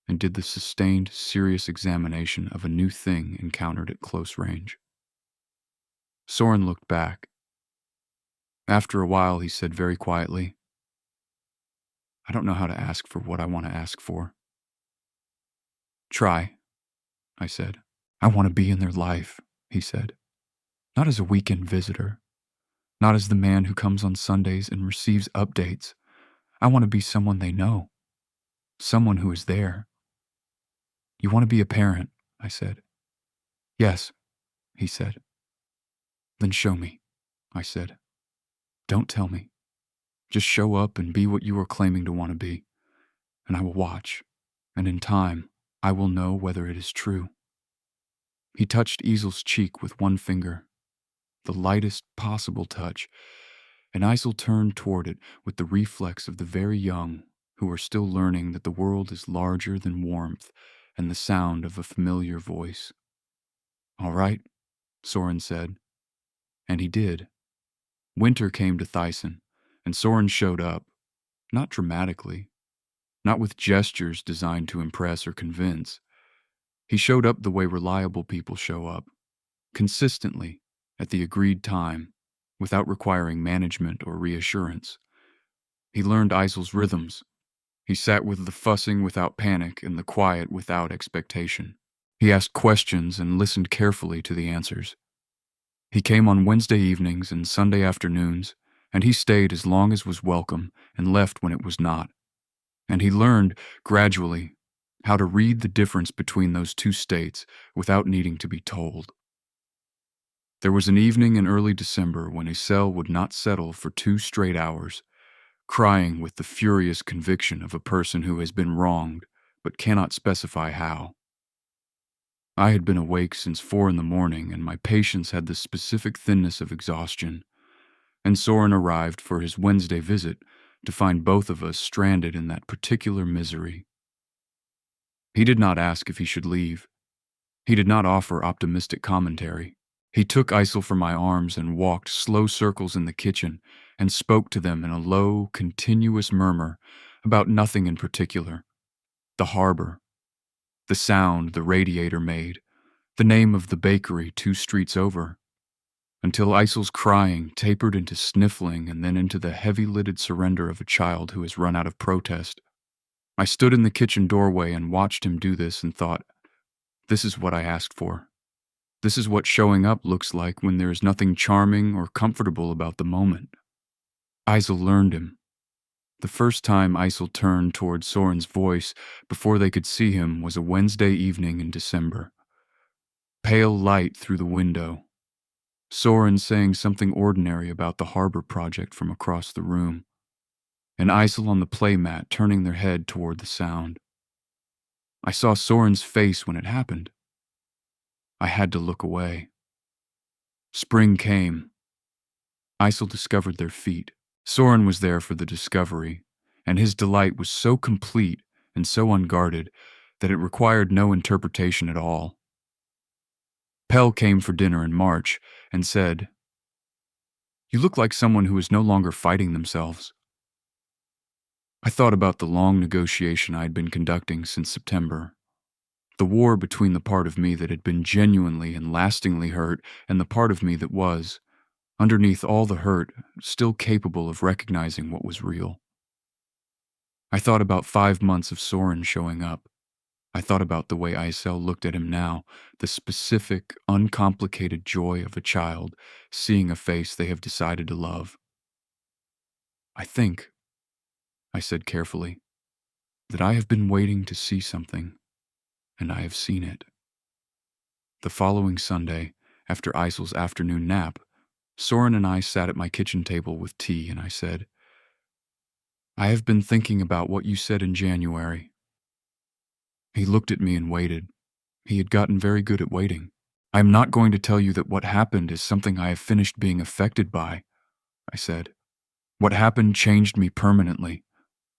and did the sustained, serious examination of a new thing encountered at close range. Soren looked back. After a while, he said very quietly, "I don't know how to ask for what I want to ask for." "Try," I said. "I want to be in their life," he said. "Not as a weekend visitor. Not as the man who comes on Sundays and receives updates. I want to be someone they know. Someone who is there." "You want to be a parent," I said. "Yes," he said. "Then show me," I said. "Don't tell me. Just show up and be what you are claiming to want to be, and I will watch, and in time, I will know whether it is true." He touched Isel's cheek with one finger, the lightest possible touch, and Isel turned toward it with the reflex of the very young who are still learning that the world is larger than warmth and the sound of a familiar voice. "All right," Soren said. And he did. Winter came to Thyssen, and Soren showed up, not dramatically, not with gestures designed to impress or convince. He showed up the way reliable people show up, consistently, at the agreed time, without requiring management or reassurance. He learned Isel's rhythms. He sat with the fussing without panic and the quiet without expectation. He asked questions and listened carefully to the answers. He came on Wednesday evenings and Sunday afternoons, and he stayed as long as was welcome and left when it was not. And he learned, gradually, how to read the difference between those two states without needing to be told. There was an evening in early December when Isel would not settle for 2 straight hours, crying with the furious conviction of a person who has been wronged but cannot specify how. I had been awake since 4 in the morning, and my patience had the specific thinness of exhaustion, and Soren arrived for his Wednesday visit to find both of us stranded in that particular misery. He did not ask if he should leave. He did not offer optimistic commentary. He took Isel from my arms and walked slow circles in the kitchen and spoke to them in a low, continuous murmur about nothing in particular. The harbor, the sound the radiator made, the name of the bakery 2 streets over, until Isel's crying tapered into sniffling and then into the heavy-lidded surrender of a child who has run out of protest. I stood in the kitchen doorway and watched him do this and thought, this is what I asked for. This is what showing up looks like when there is nothing charming or comfortable about the moment. Isel learned him. The first time Isel turned toward Soren's voice before they could see him was a Wednesday evening in December. Pale light through the window. Soren saying something ordinary about the harbor project from across the room, and Isel on the playmat turning their head toward the sound. I saw Soren's face when it happened. I had to look away. Spring came. Isel discovered their feet. Soren was there for the discovery, and his delight was so complete and so unguarded that it required no interpretation at all. Pell came for dinner in March and said, "You look like someone who is no longer fighting themselves." I thought about the long negotiation I had been conducting since September. The war between the part of me that had been genuinely and lastingly hurt and the part of me that was, underneath all the hurt, still capable of recognizing what was real. I thought about 5 months of Soren showing up. I thought about the way Isel looked at him now, the specific, uncomplicated joy of a child seeing a face they have decided to love. I think, I said carefully, that I have been waiting to see something, and I have seen it. The following Sunday, after Isel's afternoon nap, Soren and I sat at my kitchen table with tea, and I said, "I have been thinking about what you said in January." He looked at me and waited. He had gotten very good at waiting. "I am not going to tell you that what happened is something I have finished being affected by," I said. "What happened changed me permanently.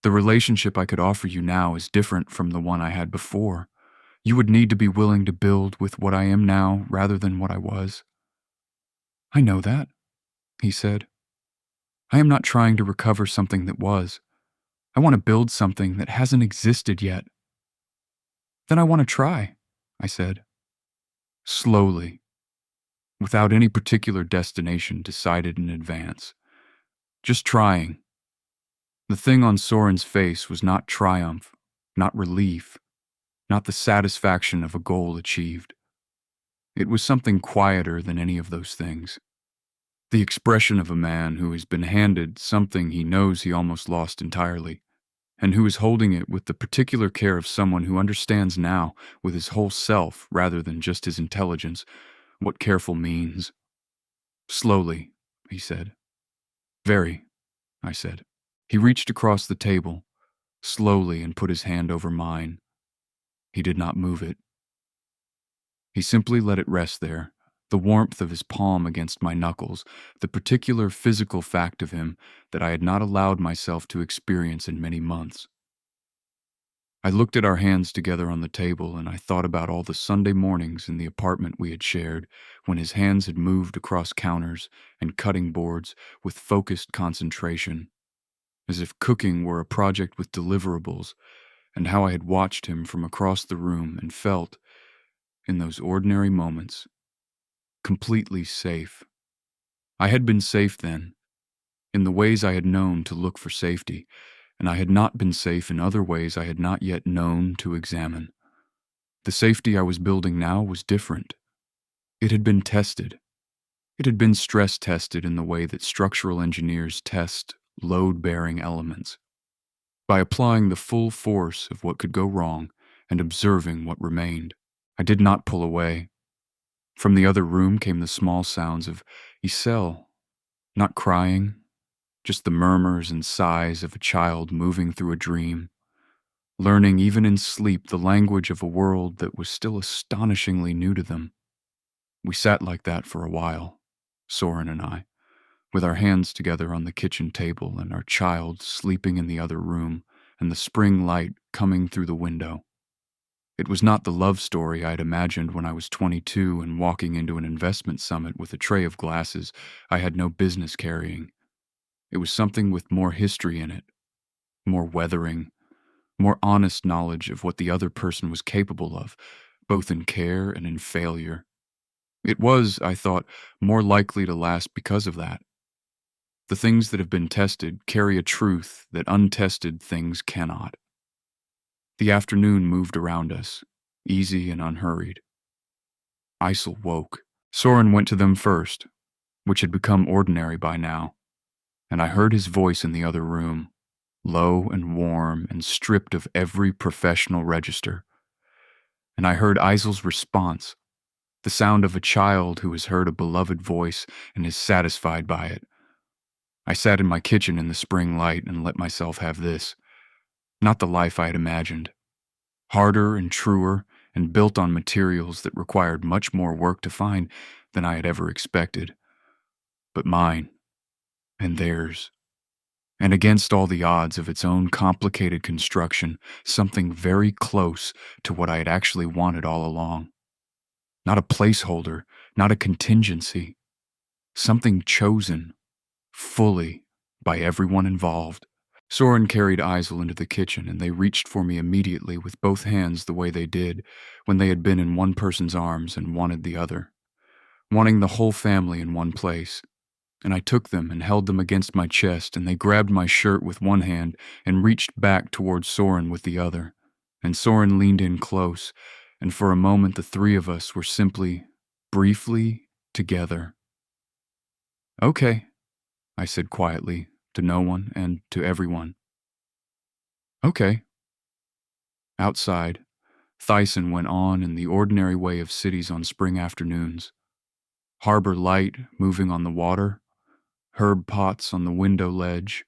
The relationship I could offer you now is different from the one I had before. You would need to be willing to build with what I am now rather than what I was." "I know that," he said. "I am not trying to recover something that was. I want to build something that hasn't existed yet." "Then I want to try," I said. Slowly, without any particular destination decided in advance. Just trying. The thing on Soren's face was not triumph, not relief, not the satisfaction of a goal achieved. It was something quieter than any of those things. The expression of a man who has been handed something he knows he almost lost entirely, and who is holding it with the particular care of someone who understands now, with his whole self rather than just his intelligence, what careful means. "Slowly," he said. "Very," I said. He reached across the table, slowly, and put his hand over mine. He did not move it. He simply let it rest there, the warmth of his palm against my knuckles, the particular physical fact of him that I had not allowed myself to experience in many months. I looked at our hands together on the table, and I thought about all the Sunday mornings in the apartment we had shared when his hands had moved across counters and cutting boards with focused concentration, as if cooking were a project with deliverables, and how I had watched him from across the room and felt, in those ordinary moments, completely safe. I had been safe then, in the ways I had known to look for safety, and I had not been safe in other ways I had not yet known to examine. The safety I was building now was different. It had been tested. It had been stress tested in the way that structural engineers test load-bearing elements, by applying the full force of what could go wrong and observing what remained. I did not pull away. From the other room came the small sounds of Isel, not crying, just the murmurs and sighs of a child moving through a dream, learning even in sleep the language of a world that was still astonishingly new to them. We sat like that for a while, Soren and I, with our hands together on the kitchen table and our child sleeping in the other room and the spring light coming through the window. It was not the love story I had imagined when I was 22 and walking into an investment summit with a tray of glasses I had no business carrying. It was something with more history in it, more weathering, more honest knowledge of what the other person was capable of, both in care and in failure. It was, I thought, more likely to last because of that. The things that have been tested carry a truth that untested things cannot. The afternoon moved around us, easy and unhurried. Isel woke. Soren went to them first, which had become ordinary by now, and I heard his voice in the other room, low and warm and stripped of every professional register. And I heard Isel's response, the sound of a child who has heard a beloved voice and is satisfied by it. I sat in my kitchen in the spring light and let myself have this. Not the life I had imagined. Harder and truer and built on materials that required much more work to find than I had ever expected. But mine, and theirs. And against all the odds of its own complicated construction, something very close to what I had actually wanted all along. Not a placeholder, not a contingency. Something chosen, fully, by everyone involved. Soren carried Isel into the kitchen, and they reached for me immediately with both hands the way they did when they had been in one person's arms and wanted the other, wanting the whole family in one place. And I took them and held them against my chest, and they grabbed my shirt with one hand and reached back towards Soren with the other. And Soren leaned in close, and for a moment the three of us were simply, briefly, together. "Okay," I said quietly, to no one and to everyone. "Okay." Outside, Thyssen went on in the ordinary way of cities on spring afternoons. Harbor light moving on the water, herb pots on the window ledge,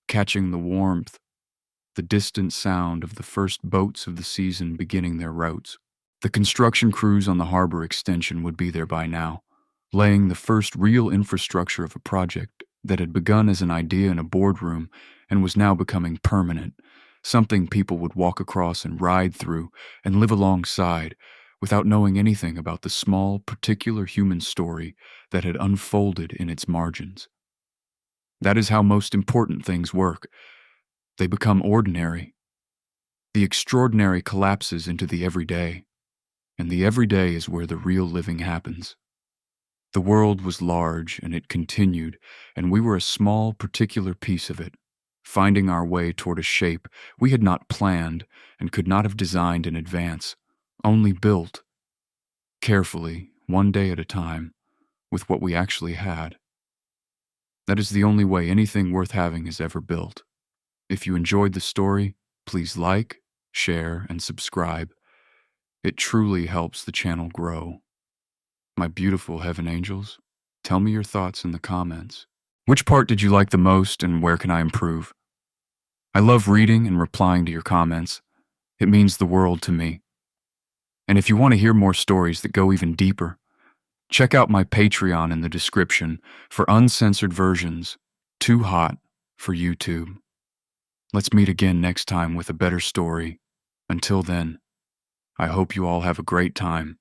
catching the warmth, the distant sound of the first boats of the season beginning their routes. The construction crews on the harbor extension would be there by now, laying the first real infrastructure of a project that had begun as an idea in a boardroom and was now becoming permanent, something people would walk across and ride through and live alongside without knowing anything about the small, particular human story that had unfolded in its margins. That is how most important things work. They become ordinary. The extraordinary collapses into the everyday, and the everyday is where the real living happens. The world was large, and it continued, and we were a small, particular piece of it, finding our way toward a shape we had not planned and could not have designed in advance, only built, carefully, one day at a time, with what we actually had. That is the only way anything worth having is ever built. If you enjoyed the story, please like, share, and subscribe. It truly helps the channel grow. My beautiful heaven angels, tell me your thoughts in the comments. Which part did you like the most, and where can I improve? I love reading and replying to your comments. It means the world to me. And if you want to hear more stories that go even deeper, check out my Patreon in the description for uncensored versions, too hot for YouTube. Let's meet again next time with a better story Until then, I hope you all have a great time